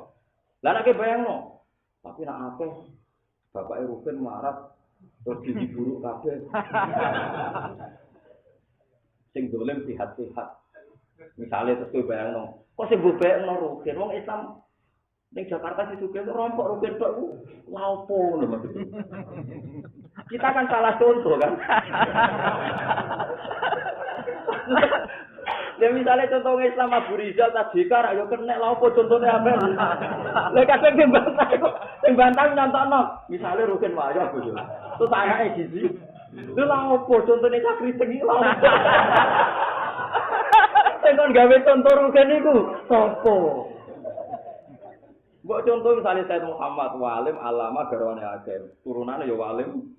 Lah nek bayangno. Tapi nak akeh bapake Ruben marat terus diburu kabeh. Sing dolen sehat-sehat. Misale terus bayangno, kok sing mbobekno Ruben wong Islam ning Jakarta si sugih rompok Ruben tok ku lha opo lho Mas. Kita kan salah contoh kan. Ya misalnya contoh Islam Abu Rizal Tadika ya kena lha opo contone apa. Lha kadang sing bantah nyontokno. Misale Ruben wayo bojo. Terus anake gizi. Lha lha opo contone sakriting iki lha opo. Sing kon gawe contoh Ruben iku sapa? Mbok contoh misalnya Said Muhammad Walim alama garwane akeh. Turunane ya Walim.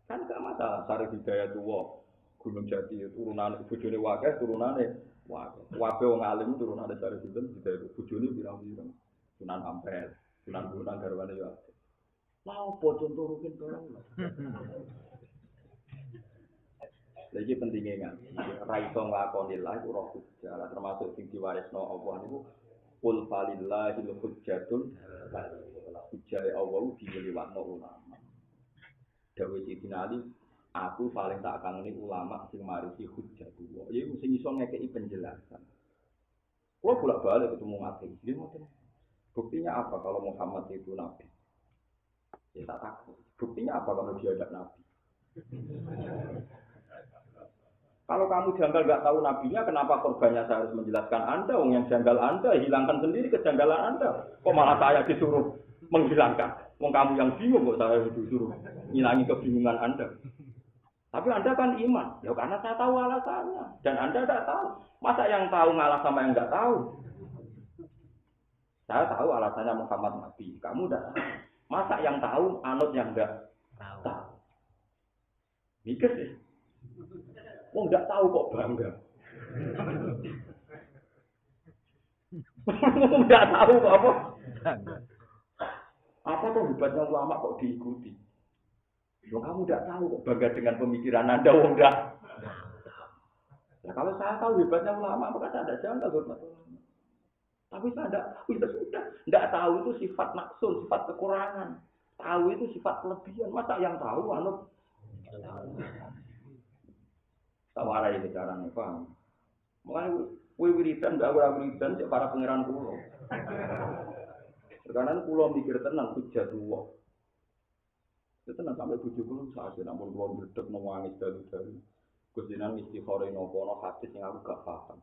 Kan gak masalah Sarif Hidayatullah. Gunung Jati turunane bojone wakeh turunane wakeh. Wabe wong alim turunane Sarif Hidayatullah. Bojone pirang-pirang. Sunan Ampel, Sunan garwane ya. Lah opo contoh rukin barang. Lagi pentingnya kan, ra iso nglakoni lah iku roh hujjah, termasuk sing diwarisno Allah niku qul falillahil hujjatul hujjah Allah diliwatno ulama. Dawuh Sidina Ali, aku paling tak kangeni ulama sing marisi hujjatullah. Iku sing iso ngekeki penjelasan. Kalau bolak-balik ketemu ateis, dia ngoten. Buktinya apa kalau Muhammad itu nabi? Ya tak takut. Buktinya apa kalau dia ada nabi? Kalau kamu janggal nggak tahu nabinya, kenapa korbannya saya harus menjelaskan Anda? Wong yang janggal Anda, hilangkan sendiri kejanggalan Anda. Kok malah saya disuruh menghilangkan? Wong kamu yang bingung kok saya disuruh ngilangi kebingungan Anda. Tapi Anda kan iman, ya karena saya tahu alasannya. Dan Anda tidak tahu. Masa yang tahu ngalah sama yang nggak tahu? Saya tahu alasannya Muhammad Nabi. Kamu tidak tahu. Masa yang tahu anut yang nggak tahu? Mikir sih. Wong nggak tahu kok bangga. Nggak tahu kok apa? Apa tuh hebatnya ulama kok diikuti? Wong kamu nggak tahu kok bangga dengan pemikiran Anda, wong nggak. Nah, kalau saya tahu hebatnya ulama, maka saya tidak janggal hormat ulama. Tapi saya tidak tahu, ya sudah. Tidak tahu itu sifat naksul, sifat kekurangan. Tahu itu sifat kelebihan. Masa yang tahu anut? Tawarai bicaranya, paham? Makanya wiridan, gak wiridan, cek para pangeran kulo. Sekarang kulo mikir tenang, hujat dua. Itu tenang sampai bujuk kulo, saat ini namun kulo berdek, nangis dalu-dalu. Kusinan istighfar nopo hadis yang aku gak paham.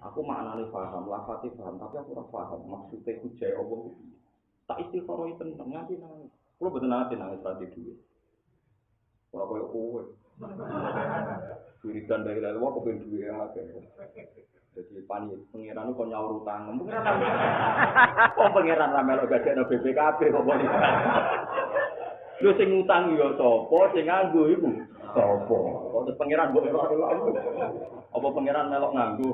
Aku maknanya paham, lafati paham, tapi aku gak paham. Maksudnya hujat Allah. Tak istighfar itu tenang, nanti nangis. Kulo betul nanti nangis berarti duit. Kulo koyok kowe. Wiridan dari lalu aku pengen duit aja. Jadi panik pangeran kok nyaur utang. Kok pangeran ra melok gadekno BPKB kok boleh. Lho sing utang yo sapa, sing nganggo iku sapa? Kok pangeran mbok apa pangeran melok nganggo?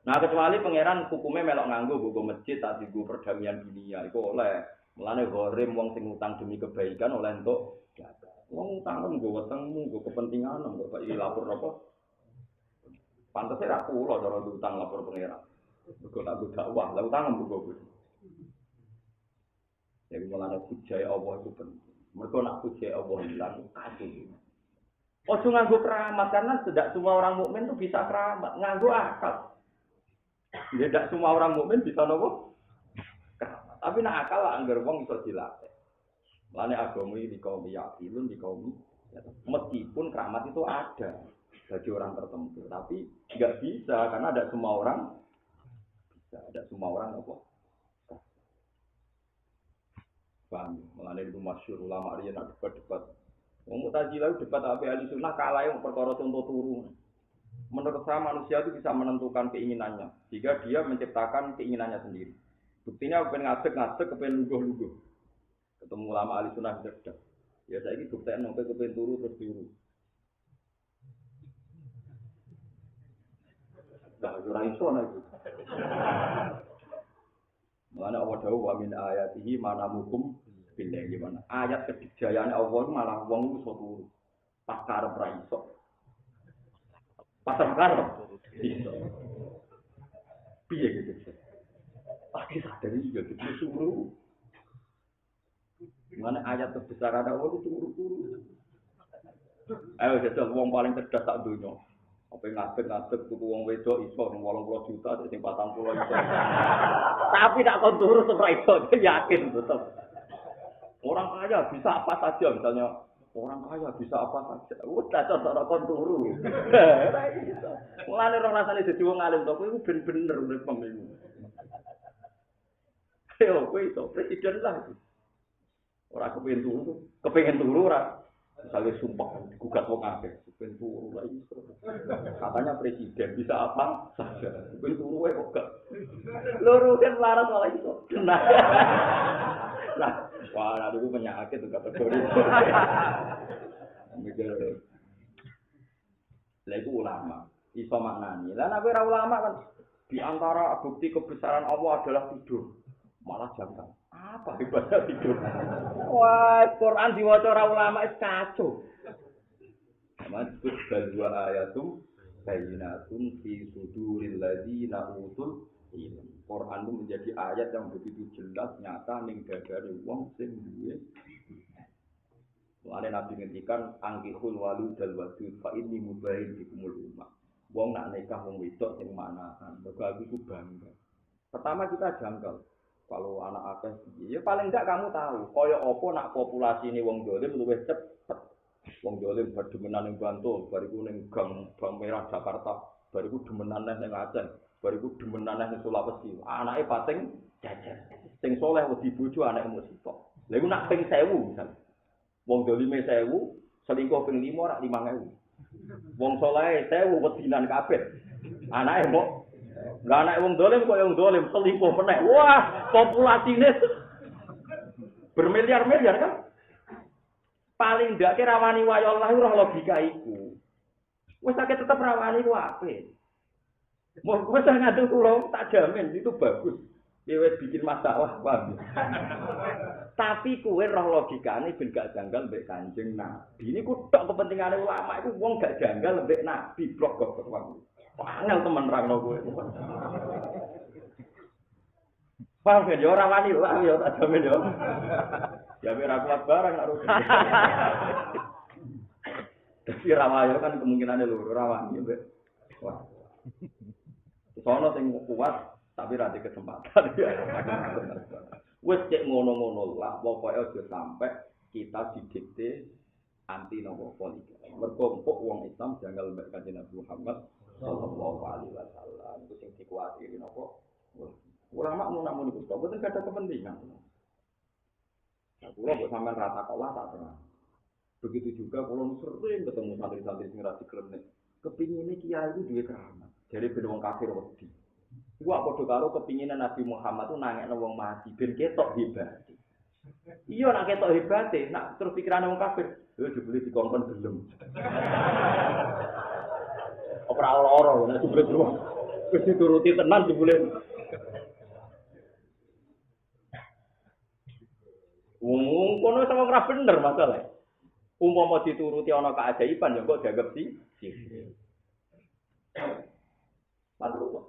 Nah kecuali pangeran hukumnya melok nganggo nggo masjid tak dienggo perdamaian dunia iku oleh. Mulane gharim wong sing utang demi kebaikan oleh entuk jaga. Wong utang kan nggo wetengmu, nggo kepentingan, kok lapor apa? Pantes ra kula cara utang lapor pangeran. Mergo tak dakwah, lha utang mbok. Jadi mulane puji Allah itu penting. Mergo nak puji Allah hilang kasih. Ojo nganggo keramat karena tidak semua orang mukmin itu bisa keramat, nganggo akal. Ya tidak semua orang mukmin bisa nopo? Keramat. Tapi nak akal lah anggar wong iso dilatih. Mulane agama ini kaum yakinun di kaum meskipun keramat itu ada bagi orang tertentu, tapi nggak bisa karena ada semua orang bisa, ada semua orang apa? Paham? Mulane itu masyhur ulama riyen nak debat-debat. Wong Mu'tazilah debat ape ahli sunnah kalah yang perkara contoh turu. Menurut saya manusia itu bisa menentukan keinginannya jika dia menciptakan keinginannya sendiri. Buktinya kepen ngadeg, kepen luguh-luguh. Ketemu ulama ahli sunnah debat. Ya saiki buktian sampai kepen turu terus turu. Nah, ora iso nek itu. Mulane Allah dawuh wa min ayatihi manamukum billah gimana? Ayat kedijayaan Allah malah wong iso turu. Pas karep ra iso. Pas karep iso. Piye gitu? Pasti sadari ya disuruh. Mana ayat terbesar ada Allah turu-turu. Ayo jajal wong paling cerdas sak donya. Apa ngadeg tuku wong wedok iso 80 juta sing 40 juta. Tapi tak kon turu ora iso yakin tetep. Orang kaya bisa apa saja misalnya orang kaya bisa apa saja. Wes tak cocok kon turu. Ora iso. Mulane ora rasane dadi wong alim to kuwi ben-bener urip pemilu. Yo kuwi to presiden lah. Ora kepengin turu ora. Misalnya sumpah digugat wong akeh, ben turu lah iso. Katanya presiden bisa apa saja. Ben turu wae kok gak. Loro kan laras malah iso. Nah, wah itu penyakit itu kategori. Mikir. Lah itu ulama, iso maknani. Lah nek ora ulama kan di antara bukti kebesaran Allah adalah tidur. Malah janggal. Apa ibadah tidur? Wah, Quran diwaca ora ulama wis kacau. Sama disebut dua ayatum bayyinatun fi suduril ladzina utul ilm. Quran itu menjadi ayat yang begitu jelas nyata ning dadane wong sing duwe. Mulane Nabi ngendikan angkihul waludal wadud fa inni mubahin bikumul ummah. Wong nak nikah wong wedok sing manahan, mergo aku ku bangga. Pertama kita janggal. Kalau anak akeh, ya paling enggak kamu tahu, kaya apa nak populasi ini wong dolim luwih cepet. Wong dolim berdemenan ning Bantul, bariku ning Gang Merah Jakarta, bariku demenan ning Aceh, bariku demenan ning Sulawesi. Anake pating jajar. Sing saleh wedi bojo anake musibah. Lha iku nak ping 1000 misal. Wong dolime 1000, selingkuh ping 5 rak 5000. Wong saleh 1000 wedinan kabeh. Anake mbok lah anak wong dolim kok yang dolim selingkuh meneh. Wah, populasine bermiliar-miliar kan. Paling ndak kira rawani wayo Allah ora logika iku. Wis akeh tetep rawani ku apik. Mau wis ngadu kula tak jamin itu bagus. Dia wis bikin masalah, paham. Tapi kowe roh logikane ben gak janggal mbek Kanjeng Nabi. Niku tok kepentingane ulama iku wong gak janggal mbek Nabi blok kok wae. Panel teman rangno kowe. Paham ya ora wani lah ya tak jamin ya. Ya ora kuat barang nak rugi. Tapi rawayo kan kemungkinane lho ora wani mbek. Wah. Sono sing kuat tapi ra di kesempatan ya. Wis cek ngono-ngono lah pokoke aja sampai kita didikte anti nopo politik. Mergo wong Islam janggal mbek Kanjeng Nabi Muhammad sallallahu alaihi wasallam itu sing dikuatiri napa ulama mun iku kok boten ada kepentingan. Nah, kula mbok sampean rata kala tak terang. Begitu juga kula sering ketemu santri-santri sing ra digelem. Kepingine kiai itu duwe keramat. Jadi ben wong kafir wedi. Iku padha karo kepinginan Nabi Muhammad tuh nangekno wong mati ben ketok hebat. Iya nak ketok hebate, nak terus pikirane wong kafir, lho dibeli dikongkon gelem. Ora lara, nek dibeli terus wis dituruti tenan dibeli. Wong kono sama ora bener masalah. Umpama dituruti ana keajaiban ya kok dianggap sihir. Lalu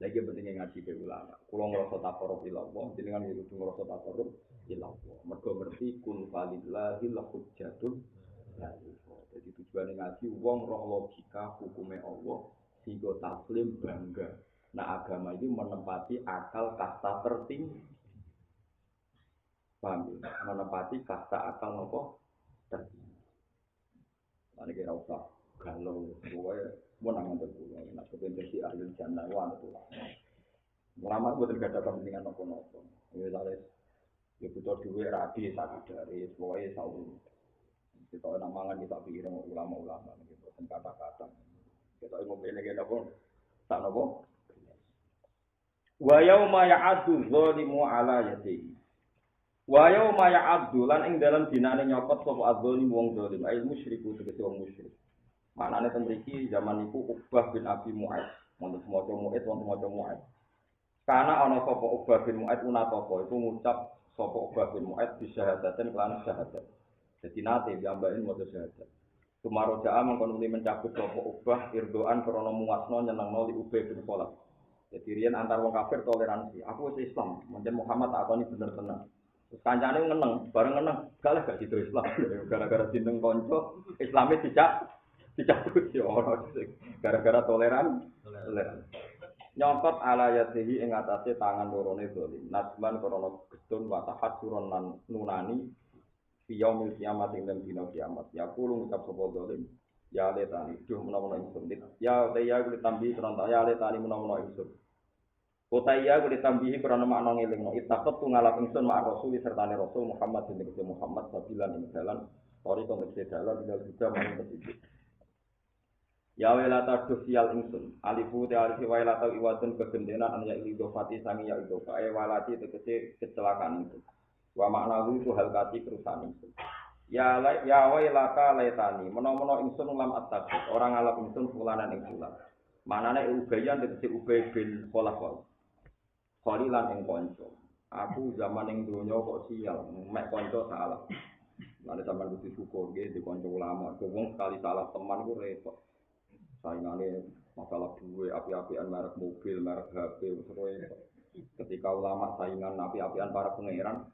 lagi pentingnya ngaji ke ulama. Kulo ngrasa taqarrub ila Allah, jenengan kudu ngrasa taqarrub ila Allah. Mergo ngerti kun falillahi hujjatul baligh. Jadi tujuane ngaji wong roh logika hukume Allah sehingga taslim bangga. Nah agama ini menempati akal kasta tertinggi. Paham ya? Menempati kasta akal nopo tertinggi. Mane kira usah galau pokoknya mau nangan berpulang, nak kepentingan si ahli jannah wan itu. Ulama itu tidak ada kepentingan nopo-nopo. Ini misalnya, ya butuh duit rabi sakit dari pokoknya saung. Kita namangan kita pikir ulama-ulama gitu, kata-kata. Kita mau beli lagi nopo, tak nopo. Wa yauma ya'addu dzalimu ala yadihi. Wa yauma ya'addu lan ing dalam dinane nyokot sapa adzalimu wong zalim, ai musyriku tegese wong musyrik. Maknane ten mriki zaman niku Uqbah bin Abi Mu'adz, wonten maca Mu'adz wonten maca Mu'adz. Kana ana sapa Uqbah bin Mu'adz unatapa iku ngucap sapa Uqbah bin Mu'adz bisyahadaten kelan syahadat. Dadi nate jambain maca syahadat. Tumaro ja'a mengkon mencabut sapa Uqbah irdoan krana muasno nyenengno li Ubay bin Khalaf. Jadi riyen antar wong kafir toleransi. Aku wis Islam, menjen Muhammad akoni bener tenan. Terus kancane ngeneng, bareng ngeneng, gak sido Islam. Gara-gara jeneng kanca Islame dicabut ya ora gara-gara toleran. Nyongkot ala yadihi ing atase tangan lorone dolim. Nasman krana getun wa tahadzuran lan nunani fi yaumil kiamat ing dina kiamat. Ya kulo ngucap sapa dolim. Ya letani duh menawa ingsun. Ya taya kuwi tambi krana ya letani menawa ingsun. Kotaya kuwi tambihi krana makna ngelingno. Itaqat ngalap ingsun mak Rasul sertane Rasul Muhammad bin Muhammad sabilan ing dalan tori kondisi dalan tinggal juga maring pesisir. Ya welata sosial ingsun alifu te alifi welata iwatun kegendena an ya idofati sangi ya idofa walati tegese kecelakaan itu wa makna itu halkati kerusakan ingsun ya welata laitani menawa ingsun lam attaqi orang ngalap ingsun fulanan ing fulan manane ubayan tegese Ubay bin Khalaf khalilan ing kanca aku zaman ing donya kok sial mek kanca salah lan sampeyan kudu syukur nggih di kanca ulama wong sekali salah teman ku repot. Saingane masalah duwe api-apian merek mobil, merek HP terus ketika ulama saingan api-apian para pangeran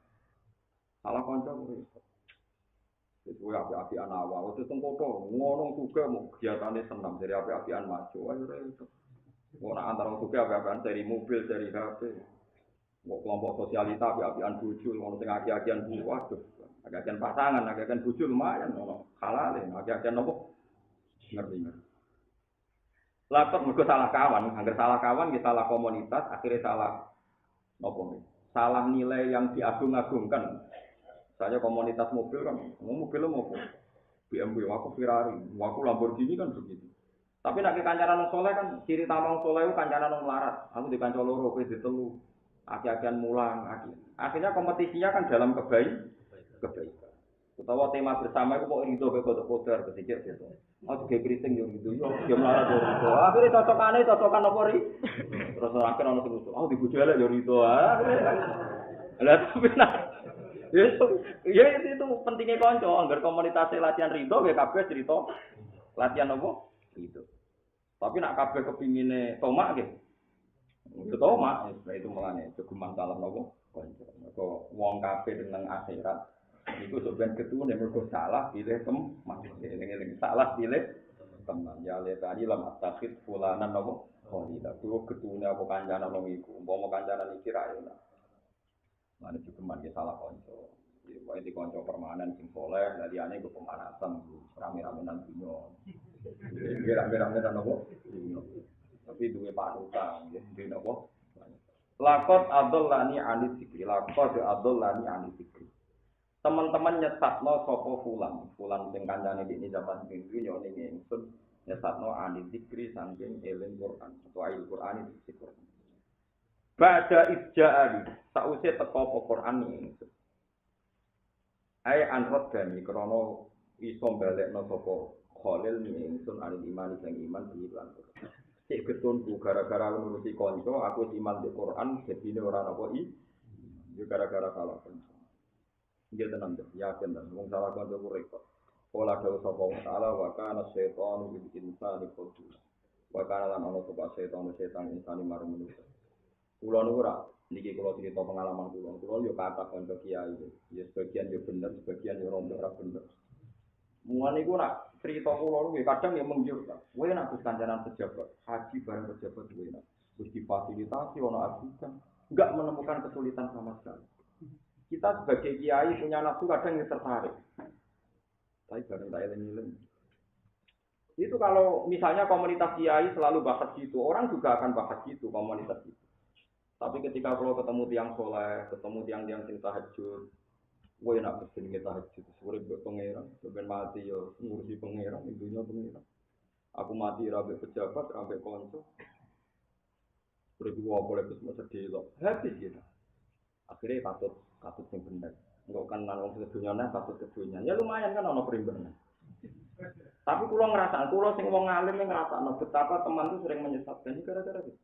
salah kanca kuwi. Wis api-apian awal wis tengkoto ngono juga mau kegiatane senam dari api-apian maju ayo itu. Ora antara juga api-apian seri mobil, seri HP. Mau kelompok sosialita api-apian bojo ngono sing aki-akian waduh. Aki-akian pasangan, aki-akian bojo lumayan ngono. Halal aki-akian nopo? Ngerti. Lakot mergo salah kawan, anggar salah kawan ya salah komunitas, akhirnya salah nopo. Salah nilai yang diagung-agungkan. Saya komunitas mobil kan, mobil mau BMW, aku Ferrari, aku Lamborghini kan begitu. Tapi nek kancanan wong saleh kan ciri tamang saleh ku kancanan wong larat. Aku di kanca loro kowe ditelu. Aki-akian mulang, akhirnya kompetisinya kan dalam kebaikan. Utawa tema bersama itu kok rido ke kodok-kodar kesikir gitu. Oh juga keriting yo gitu. Yo melarat yo rido. Akhirnya cocokan apa ri? Terus akhirnya ono terus. Oh dibojo elek yo rido. Lah tapi nah. Ya itu pentingnya kanca, anggar komunitas latihan rido ya kabeh cerita latihan apa? Rido. Tapi nak kabeh kepingine tomak nggih. Itu tomak, itu mulane gegeman dalam napa? Kanca. Mergo wong kabeh nang akhirat iku sebenarnya ketune mergo salah pilih teman. Eling-eling salah pilih teman. Ya le tadi lam atakid fulanan napa? Oh iya, tuh ketune apa kancanan wong iku. Umpama kancanan iki ra enak. Mane juga mangke salah kanca. Wae di kanca permanen sing saleh, liyane ku pemanasan rame-ramenan dunya. Rame-ramenan napa? Tapi duwe panutan, nggih, duwe napa? Lakot adallani anit zikri, lakot adallani anit zikri. Teman-teman nyesatno sapa fulan sing kancane dene zaman minggu yo ning ingsun Nyesatno anil zikri saking eling Quran atau ayat Quran itu Quran. Ba'da ijja'ali sause teko apa Quran ingsun. Ai anrodani krana iso balekno sapa Khalil ingsun anil iman sing iman di lan Quran. Cek ketunku gara-gara nuruti kanca aku iman di Quran dadine ora apa yo gara-gara salah kanca. Nggih tenan yakin dan wong salah kanca ku repot. Pola dawuh sapa wa ta'ala wa kana syaitanu bil insani khudura. Wa kana lan ana sapa setan insani marang manusia. Kula niku ora niki kula cerita pengalaman kula. Kula yo kata kanca kiai. Ya sebagian yo bener, sebagian yo ora bener. Mulane iku nak cerita kula niku kadang yo menggiurkan. Kowe nak wis kancanan pejabat, haji bareng pejabat kowe nak. Wis difasilitasi ono ajudan, enggak menemukan kesulitan sama sekali. Kita sebagai kiai punya nafsu kadang yang tertarik. Tapi bareng tak eling-eling. Itu kalau misalnya komunitas kiai selalu bahas gitu, orang juga akan bahas gitu komunitas itu. Tapi ketika kalau ketemu tiang soleh, ketemu tiang-tiang sing tahajud, gue nak pesen kita tahajud, urip mbek pangeran, sampeyan mati yo ngurusi pangeran, dunya pangeran. Aku mati ra mbek pejabat, ra mbek kanca. Urip gua boleh terus sedih loh. Habis gitu. Akhirnya katut sing bener. Enggak kan nang wong sedonyane katut kedunya. Ya lumayan kan ana perimbangan. Tapi kula ngrasakno kula sing wong alim ngrasakno betapa teman itu sering menyesatkan gara-gara itu.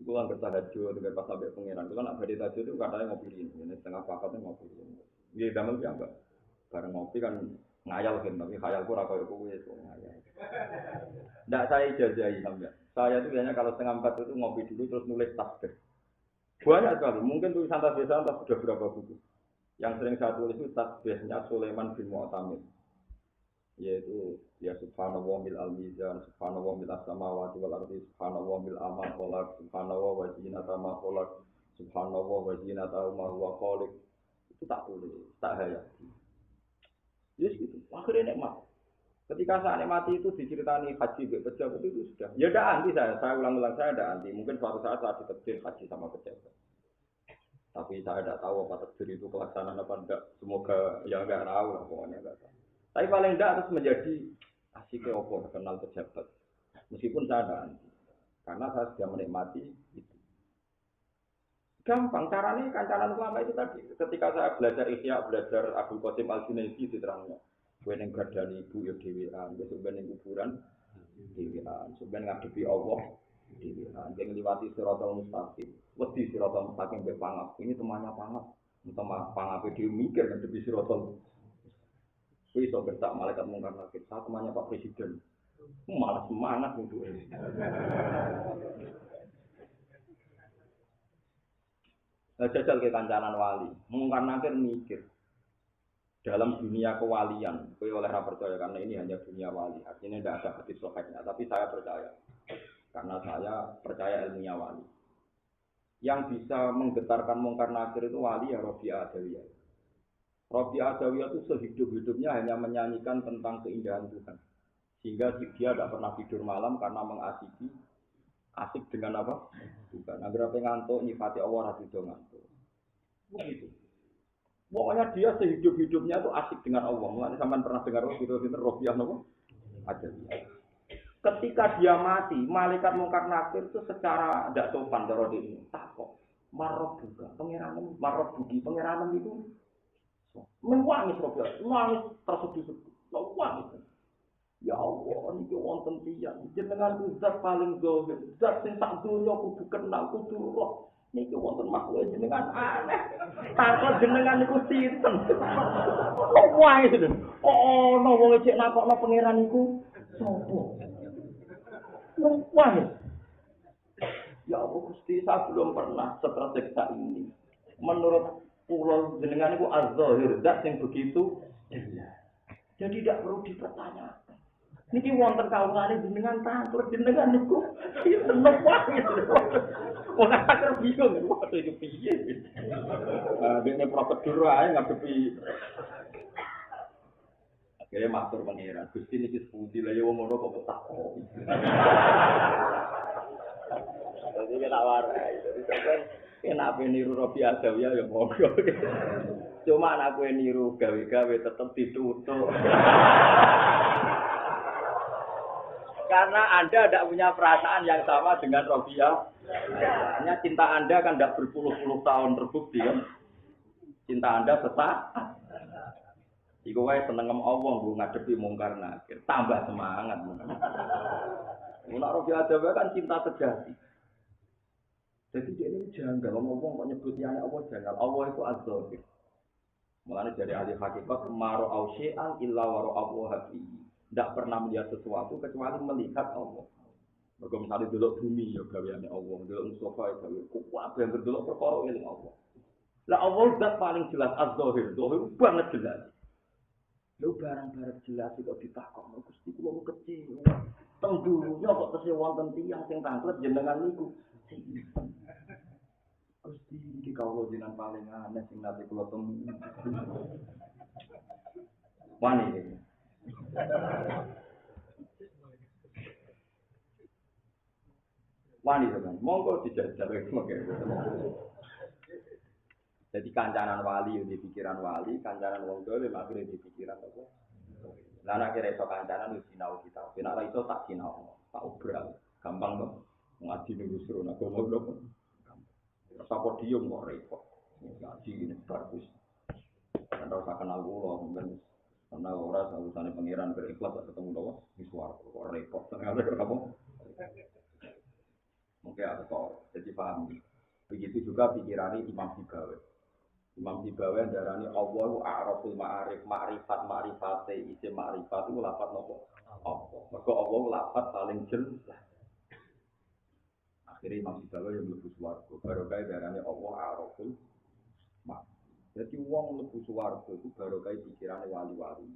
Kula anggere tahajud dengan pas sampai pangeran. Kula nak badhe tahajud itu kadang ngopi ini setengah pakatnya ngopi. Nggih damel ki ambak. Bareng ngopi kan ngayal kan tapi khayalku ora koyo kowe itu ngayal. Ndak saya jajahi sampeyan. Saya itu biasanya kalau setengah 4 itu ngopi dulu terus nulis tasbih. Banyak sekali, mungkin tulisan tasbih saya entah sudah berapa buku. Yang sering saya tulis itu tasbihnya Sulaiman bin Mu'tamir. Yaitu ya subhanallah mil al-mizan, subhanallah mil as-samawati wal ardi, subhanallah mil amal khalaq, subhanallah wa zinata ma khalaq, subhanallah wa zinata ma huwa khaliq. Itu tak tulis, tak hayati. Yes gitu, akhirnya nikmat. Ketika saya nikmati itu diceritani haji pejabat itu sudah. Ya tidak anti saya ulang-ulang saya tidak anti. Mungkin suatu saat saya ditakdir haji sama pejabat. Tapi saya tidak tahu apa takdir itu pelaksanaan apa enggak. Semoga ya enggak tahu lah pokoknya enggak tahu. Tapi paling enggak harus menjadi asiknya apa kenal pejabat. Meskipun saya tidak anti. Karena saya sudah menikmati itu. Gampang caranya kancanan ulama itu tadi. Ketika saya belajar Ihya, belajar Abdul Qasim Al-Junaidi diterangnya. Kowe ning gardani ibu ya dhewean, besok ben ning kuburan dhewean, sampeyan ngadepi Allah dhewean, ben ngliwati siratal mustaqim. Wedi siratal mustaqim mbek pangap. Ini temannya pangap. Teman pangape dhewe mikir ngadepi siratal. Kuwi iso bertak malaikat mungkar nakir. Saya temannya Pak Presiden. Malah semangat untuk ini. Jajal ke kancanan wali, mungkar nakir mikir. Dalam dunia kewalian, saya oleh percaya karena ini hanya dunia wali. Artinya tidak ada hadis sahihnya, tapi saya percaya karena saya percaya ilmunya wali. Yang bisa menggetarkan mungkar nakir itu wali ya Rabi'ah Adawiyah. Rabi'ah Adawiyah itu sehidup-hidupnya hanya menyanyikan tentang keindahan Tuhan, sehingga dia tidak pernah tidur malam karena asik dengan apa? Tuhan. Agar apa ngantuk nyifati Allah radhiyo ngantuk. Begitu. Pokoknya dia sehidup-hidupnya itu asik dengan Allah. Mulai sampai pernah dengar gitu Rabi'ah apa? Adawiyah. Ketika dia mati, malaikat mungkar nakir itu secara tidak sopan cara ini. Takut. Marrob juga. Pengiranan marrob bugi. Pengiranan itu menangis Rabi'ah. Menangis tersedih-sedih. Menangis. Ya Allah, ini wonten tiyang. Jenengan zat paling zahir. Zat sing sak dunya kudu kenal, kudu roh. Niki wonten makhluk jenengan aneh. Takon jenengan niku sinten? Kok wae itu. Oh, ono wong cek nakokno pangeran niku sapa? Wae. Ya Allah Gusti, saya belum pernah setersiksa ini. Menurut kula jenengan niku az-zahir, zat sing begitu jelas. Jadi tidak perlu dipertanyakan. Niki wonten kawulane jenengan taklek jenengan niku sinten wae. Ora akhir bingung waktu itu piye. Dene prosedur ae ngadepi. Akhirnya matur pangeran, Gusti niki sepundi lha yo ngono kok betah kok. Jadi kita warai. Enak niru Rabi'ah Adawiyah ya monggo. Cuma anakku niru gawe-gawe tetep ditutuk. Karena Anda tidak punya perasaan yang sama dengan Robiah. Hanya cinta Anda kan tidak berpuluh-puluh tahun terbukti kan. Cinta Anda sesaat. Iku wae seneng Allah nggo ngadepi mungkar nakir, tambah semangat. Mulai Robiah Adawa kan cinta sejati. Jadi dia ini janggal, ngomong kok nyebut yana Allah janggal. Allah itu az-zahir. Mulanya dari ahli hakikat, maro ausya'an illa waro Allah hati. Tidak pernah melihat sesuatu kecuali melihat Allah. Mereka misalnya dulu bumi ya gaweane Allah, dulu Mustafa ya gawe. Kuat yang berdulu perkara eling Allah. Lah Allah zat paling jelas az-zahir, zahir banget jelas. Lho barang-barang jelas kok ditakok, Gusti kula kecil. Teng dunya kok tesih wonten tiyang sing tanglet jenengan niku. Gusti iki kawula jenengan paling aneh sing nate kula temu. Wani iki. Wani kan, monggo dijajal mengke. Jadi kancanan wali di pikiran wali, kancanan wong dolim akhirnya di pikiran apa? Lah nek kira iso kancanan wis sinau kita. Nek ora iso tak sinau, tak obral. Gampang to. Ngaji ning Gusro nek goblok. Rasa podium kok repot. Ngaji ini bagus. Ora usah kenal kula, sampeyan kenal ora urusane pangeran berikhlas ketemu lho wis suara kok repot. Ternyata apa? Mungkin ada kok. Jadi paham. Begitu juga pikirannya Imam Sibawi. Imam Sibawi darani Allahu a'raful ma'arif, ma'rifate isim ma'rifat itu lafaz nopo? Allah. Mergo Allah lafaz paling jelas. Akhirnya Imam Sibawi yang mlebu swarga. Barokah darani Allah a'raful ma'arif. Jadi wong mlebu swarga itu barokah pikirane wali-wali.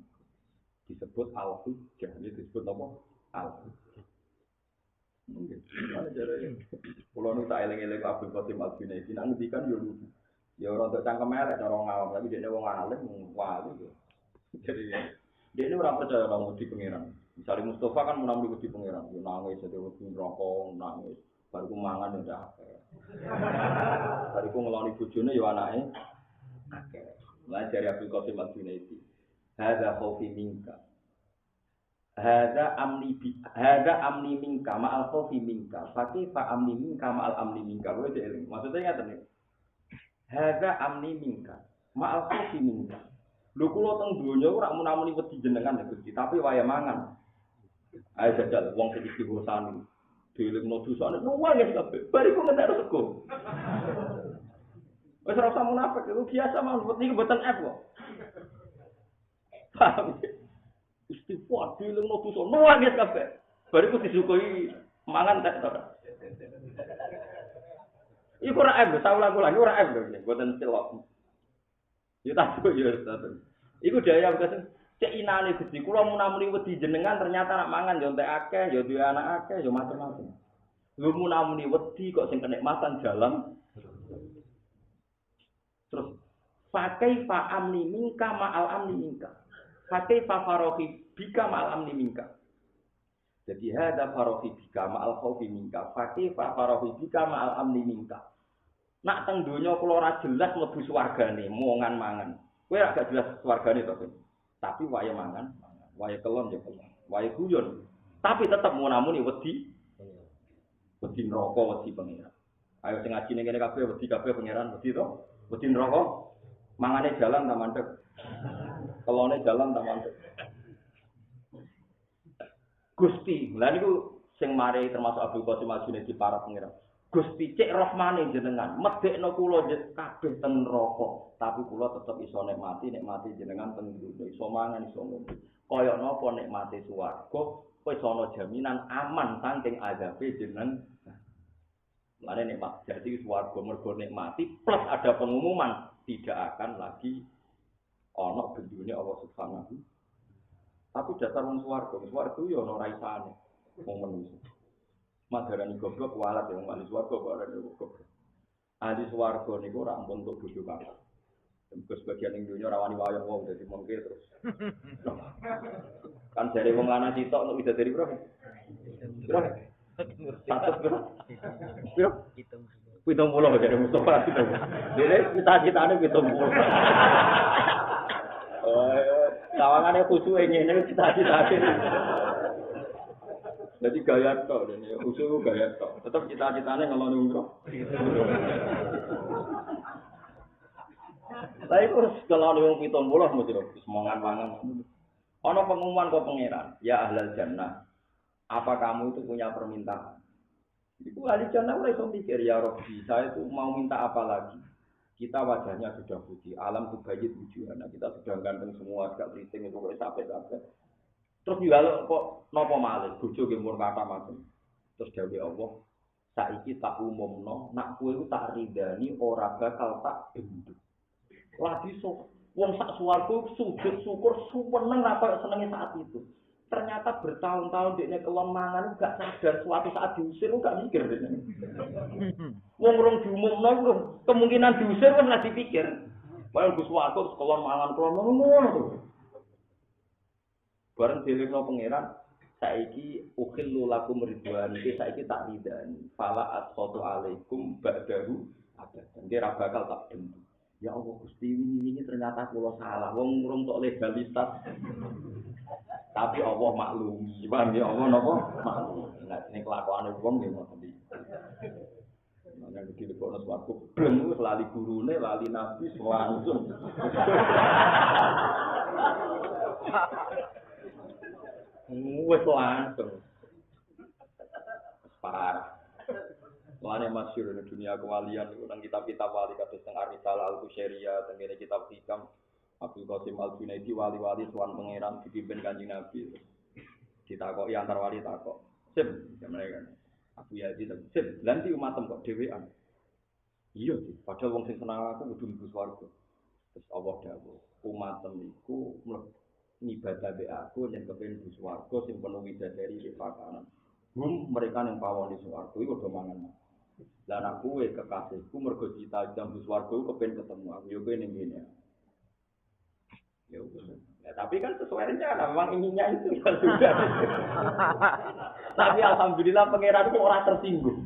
Disebut al-hujjah, disebut nopo? Al-hujjah. Mungkin. Mana caranya? Kalau nu tak eling-eling Abdul Qasim Al-Junaidi, nang ngendikan yo lucu. Ya ora untuk cangkem elek cara ngawam, tapi dia wong alim, wali yo. Jadi dia ini ora percaya nang wedi pangeran. Misalnya Mustafa kan menang wedi pangeran, yo nangis jadi wedi rokok, nangis. Bariku mangan yo ndak akeh. Bariku ngeloni bojone yo anake akeh. Lah dari Abdul Qasim Al-Junaidi. Hadza khaufi minka. Hadza amni minka ma'al khaufi minka. Fa amni minka ma'al amni minka. Kowe eling. Maksudnya ngaten iki. Hadza amni minka ma'al khaufi minka. Lho kula teng donya ora munamuni wedi jenengan ya Gusti, tapi waya mangan. Ayo jajal wong sing istighosani. Dilingno dosane luwes kabeh. Bariku ngentek sego. Wis ora usah munafik, itu biasa mawon niku mboten F kok. Paham? Istighfar dilingno dosa luwes kabeh. Bariku disukui mangan tek to. Iku ora F, tak ulang-ulang ora F lho, mboten celok. Ya tak yo status. Iku daya kesen cek inane Gusti kula munamuni wedi jenengan ternyata nak mangan yo entek akeh, yo duwe anak akeh, yo macam-macam. Lu munamuni wedi kok sing kenikmatan jalan. Terus pakai fa amni minka ma'al amni minka. Pakai fa farohi bika ma'al amni minka. Jadi hada farohi bika ma'al khaufi minka. Pakai fa farohi bika ma'al amni minka. Nak teng donya kula ora jelas mlebu swargane, mongan mangan. Kowe agak jelas swargane to, tapi wae mangan, wae kelon ya kelon, wae guyon. Tapi tetep munamuni wedi. Wedi neraka, wedi pangeran. Ayo sing ngaji ning kene kabeh wedi kabeh pangeran, wedi to? Wedi neraka. Mangane jalan ta mandeg. Kelone jalan ta mandeg. Gusti, lha niku sing mari termasuk Abdul Qasim Al-Junaidi para pangeran. Gusti cek rahmane jenengan, medekno kula kabeh ten neraka, tapi kula tetep iso nikmati jenengan ten dunya, iso mangan iso ngombe. Kaya napa nikmati swarga, wis ana jaminan aman saking azabe jenengan. Lane nikmat jadi swarga mergo nikmati plus ada pengumuman tidak akan lagi ana bendune Allah Subhanahu. Tapi dasar wong swarga yo ana raisane wong manusa. Madarani goblok walat yang wali swarga kok ora goblok. Ahli swarga niku ora ampun untuk bojo kakak. Terus bagian ning dunya ora wani wayang wong dadi mengke terus. Kan jare wong lanang sitok nek bisa dari bro. Bro. Status bro. Bro. 70 jare Mustafa itu. Dene cita-citane 70. Oh, sawangane kusuke ngene cita-citane. Jadi gaya tok dan usul gaya tok. Tetap cita-citane ngeloni umroh. Lah iku kalau wong 70 mesti semangat-mangan. Ana pengumuman kok pangeran, ya ahlal jannah. Apa kamu itu punya permintaan? Itu ahli jannah ora iso mikir ya Rabbi, saya itu mau minta apa lagi? Kita wajahnya sudah putih, alam tubayit wujuhana. Kita sudah ganteng semua, gak keriting itu kok sampai-sampai. Terus juga kok napa malih bojo ge mur kata macem. Terus dawuh Allah, saiki tak umumno, nak kowe iku tak ridani ora bakal tak benduk. Lagi wong sak swarga sujud syukur seneng ra koyo senenge saat itu. Ternyata bertahun-tahun dekne kelon mangan gak sadar suatu saat diusir gak mikir dekne. Wong rong diumumno iku kemungkinan diusir wis lagi pikir. Padahal Gus Wakil kelon mangan ngono to. Bareng dilingno pangeran saiki ukhillu lakum ridwan iki saiki tak ridani. Fala asqatu alaikum ba'dahu abadan. Kira bakal tak bentuk. Ya Allah Gusti ini ternyata kula salah. Wong urung tok legalitas. Tapi Allah maklumi. Paham ya Allah napa? Maklumi. Nek ning kelakuane wong nggih ngoten iki. Nang iki dilebokno swarga, bleng wis lali gurune, lali nabi langsung. Wis langsung. Parah. Mulane masyhur di dunia kewalian itu nang kitab-kitab wali kados teng Ar-Risalah Al-Qusyriyyah, teng kitab hikam Abdul Qasim Al-Junaidi wali-wali sowan pangeran dipimpin Kanjeng Nabi. Ditakoki antar wali takok. Sim, mereka. Abu Yazid, sim, lanti umatem kok dhewean. Iya sih, padahal wong sing seneng aku kudu mlebu swarga. Terus Allah dawuh, umatem iku ngibadah be aku yen kepen mlebu swarga sing penuh widadari lipakanan. Mereka yang pawon di swarga iku do mangan. Lah nek kowe kekasihku mergo cita mlebu swarga kepen ketemu aku yo kene ngene. Ya udah. Ya, tapi kan sesuai rencana, memang inginnya itu ya sudah. Tapi alhamdulillah pangeran itu orang tersinggung.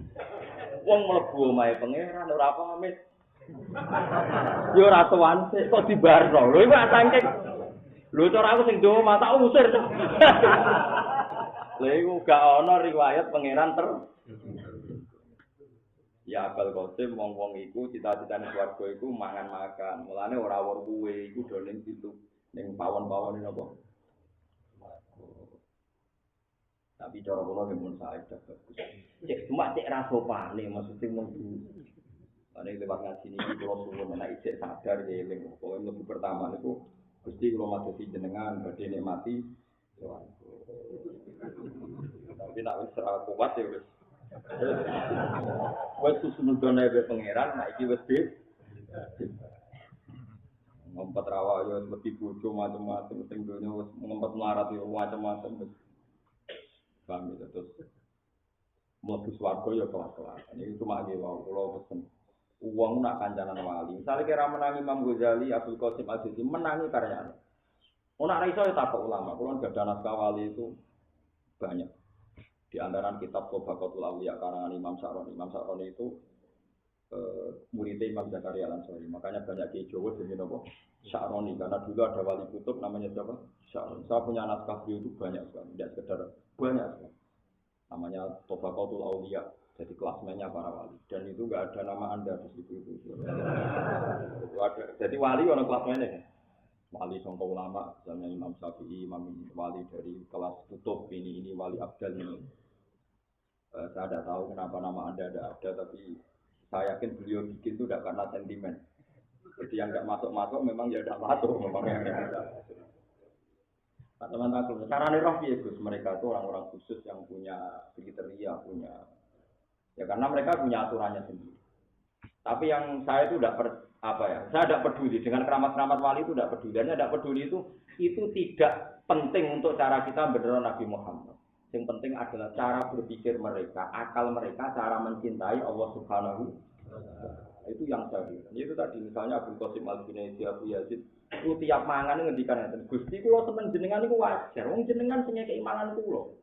Wong mlebu omahe pangeran ora pamit. Yo ora tuan kok dibarno. Lho iku saking. Lho cara aku sing dowo mata usir. Lha iku gak ana riwayat pangeran Ya Abul Qasim wong-wong iku cita-citane swarga iku mangan-makan. Mulane ora wor kuwe iku do ning situ. Ning pawon-pawon ini apa? Tapi cara kula nggih mun sae bagus. Cuma cek ra sopane maksudnya mung ane lewat ngaji niki kula suwun nek isih sadar ya eling pokoke mlebu pertama niku Gusti kula madosi jenengan badhe nikmati tapi nek wis ora kuat ya wis. Wis susnudone be pangeran nek iki wis ngempet rawa yo lebih bojo macam-macam sing donya wis ngempet melarat yo macam-macam wis paham ya terus mlebu swarga yo kelas-kelas iki cuma nggih wae kula pesen wong nak kancanan wali misale kira menangi Imam Ghazali Abdul Qasim Al-Juz'i menangi karyane ora ra iso ya takok ulama kula gak ada naskah wali itu banyak di antara kitab Tabaqatul Awliya karangan Imam Sa'roni itu muridnya Imam Zakaria Al-Ansari. Makanya banyak kiai Jawa jadi apa? Sa'roni karena dulu ada wali kutub namanya siapa? Sa'roni. Saya punya naskah beliau itu banyak sekali, tidak sekedar banyak sekali. Namanya Tabaqatul Awliya. Jadi kelasmennya para wali dan itu enggak ada nama Anda di situ itu. Jadi wali orang kelasmennya. Wali sangka ulama, misalnya Imam Syafi'i, Imam wali dari kelas kutub ini wali Abdal ini. Saya tidak tahu kenapa nama Anda ada, tapi saya yakin beliau bikin itu tidak karena sentimen. Jadi yang nggak masuk memang ya tidak masuk, memang yang tidak. Teman-teman, caranya roh ya Gus, mereka itu orang-orang khusus yang punya kriteria, punya ya karena mereka punya aturannya sendiri. Tapi yang saya itu saya tidak peduli dengan keramat-keramat wali itu tidak peduli. Hanya tidak peduli itu tidak penting untuk cara kita benar Nabi Muhammad. Yang penting adalah cara berpikir mereka, akal mereka, cara mencintai Allah Subhanahu wa Ta'ala. Itu yang saya bilang. Itu tadi misalnya Abdul Qasim Al-Junaidi, Abu Yazid, itu tiap mangan ngendikan ngeten. Gusti kula seneng jenengan niku wajar. Wong jenengan sing ngekeki mangan kula.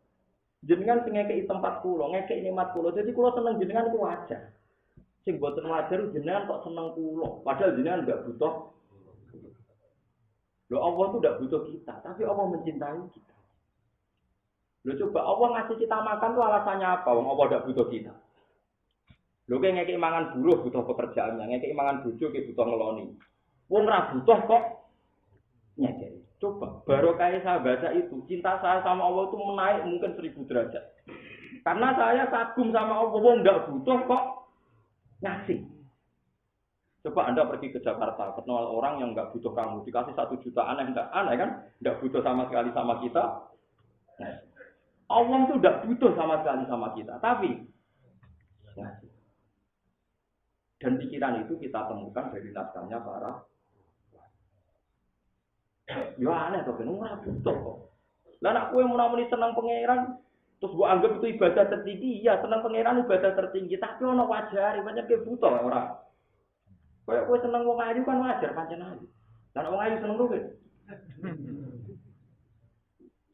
Jenengan sing ngekeki tempat kula, ngekeki nikmat kula. Jadi kula seneng jenengan niku wajar. Sing boten wajar jenengan kok seneng kula. Padahal jenengan enggak butuh. Loh Allah itu enggak butuh kita, tapi Allah mencintai kita. Lho coba Allah ngasih kita makan tuh alasannya apa? Wong Allah ndak butuh kita. Lho kayak ngekek mangan buruh butuh pekerjaannya, ngekek mangan bojo ke butuh ngeloni. Wong ra butuh kok nyekek. Coba baru kayak saya baca itu, cinta saya sama Allah itu menaik mungkin 1000 derajat. Karena saya kagum sama Allah, wong ndak butuh kok ngasih. Coba Anda pergi ke Jakarta, kenal orang yang nggak butuh kamu, dikasih 1 juta aneh kan? Nggak butuh sama sekali sama kita. Nah, Allah itu nggak butuh sama sekali sama kita, tapi ngasih. Dan pikiran itu kita temukan dari naskahnya para. Ya aneh tuh, kan ora butuh kok. Lah nek kowe muni seneng pangeran, terus gua anggap itu ibadah tertinggi, ya seneng pangeran ibadah tertinggi, tapi ono wajare, pancen ke butuh ora. Kayak kowe seneng wong ayu kan wajar pancen ayu. Lah nek wong ayu seneng kowe.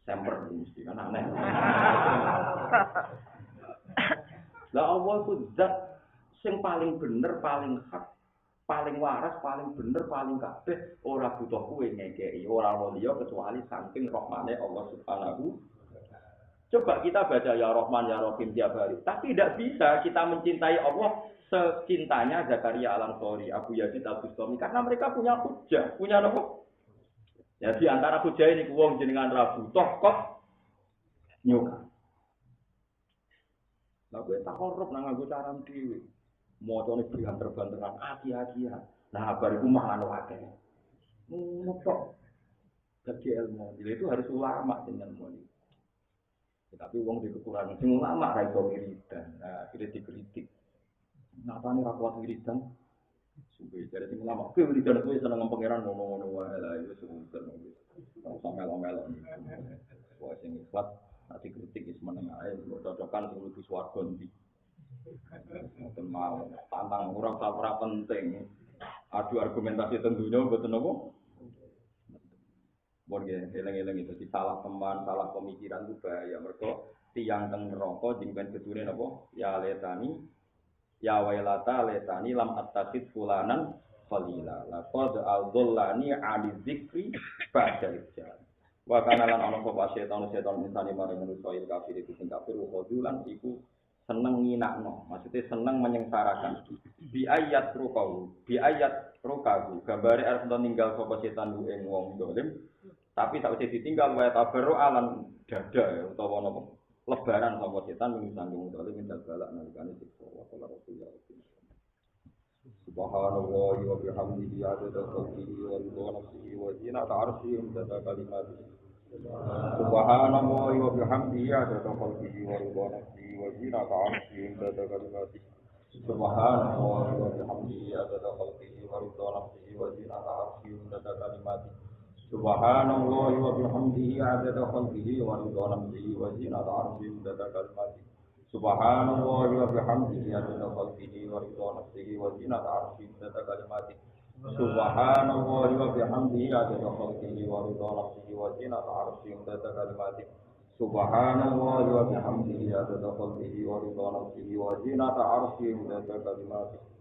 Semper mesti kan aneh. Lah Allah itu zat sing paling bener, paling hak, paling waras, paling bener, paling kabeh, ora butuh kowe ngekeki, ora ono liya kecuali saking rahmane Allah Subhanahu. Coba kita baca ya Rahman ya Rahim tiap hari, tapi tidak bisa kita mencintai Allah secintanya Zakaria Al-Ansori, Abu Yazid Al-Bustami, karena mereka punya hujah, punya apa? Ya di antara hujah ini wong jenengan ra butuh kok nyuka. Lah kowe tak korup nang nganggo caram dhewe. Mocone banter-banteran hati-hatian. Nah, bar iku mangan akeh. Ngono tok. Dadi ilmu. Jadi itu harus ulama dengan ilmu. Tapi wong di kekurangan sing ulama ra iso wiridan. Nah, akhirnya dikritik. Napane ra kuat wiridan? Suwe jare sing ulama, kowe wiridan kowe seneng pangeran ngono-ngono wae lah iku sumpah. Ora melo-melo. Wah sing ikhlas ati kritik wis meneng ae, cocokan sing mlebu swarga ndi. Mboten mau tantang ora penting. Adu argumentasi tentunya mboten apa. Borge eleng-eleng itu di salah teman, salah pemikiran itu bahaya. Mergo tiyang teng neraka jengben gedune napa? Ya letani ya wailata letani lam attasid fulanan qalila. Laqad adzallani 'ani dzikri ba'da ijal. Wa kana lan ana sapa setan insani marang manusa kafir iku sing kafir khudulan iku seneng nginakno, maksudnya seneng menyengsarakan. Bi ayat rukahu, gambare arep ninggal sapa setan lu ing wong dolim, tapi sakwise ditinggal wae tabarru alam dada ya utawa napa lebaran sapa setan menyang wong dolim minta balak nalikane siksa wa Rasulullah. Subhanallah wa bihamdihi adada khalqihi wa ridha nafsihi wa zinata 'arsyihi wa kalimatihi. Subhanallah wa bihamdihi adada khalqihi wa ridha nafsihi wa zinata 'arsyihi wa kalimatihi. Subhanallah wa bihamdihi adada khalqihi wa ridha nafsihi wa zinata 'arsyihi wa kalimatihi. Subhanallah wa bihamdihi adada khalqihi wa ridha nafsihi wa zinata 'arsyihi wa kalimatihi. Subhanallah wa bihamdihi adada khalqihi wa ridha nafsihi wa zinata 'arsyihi wa kalimatihi. Subhanallah wa bihamdihi adada khalqihi wa ridha nafsihi wa zinata 'arsyihi wa kalimatihi. Subhanallah wa bihamdihi adada khalqihi wa ridha nafsihi wa zinata 'arsyihi wa kalimatihi.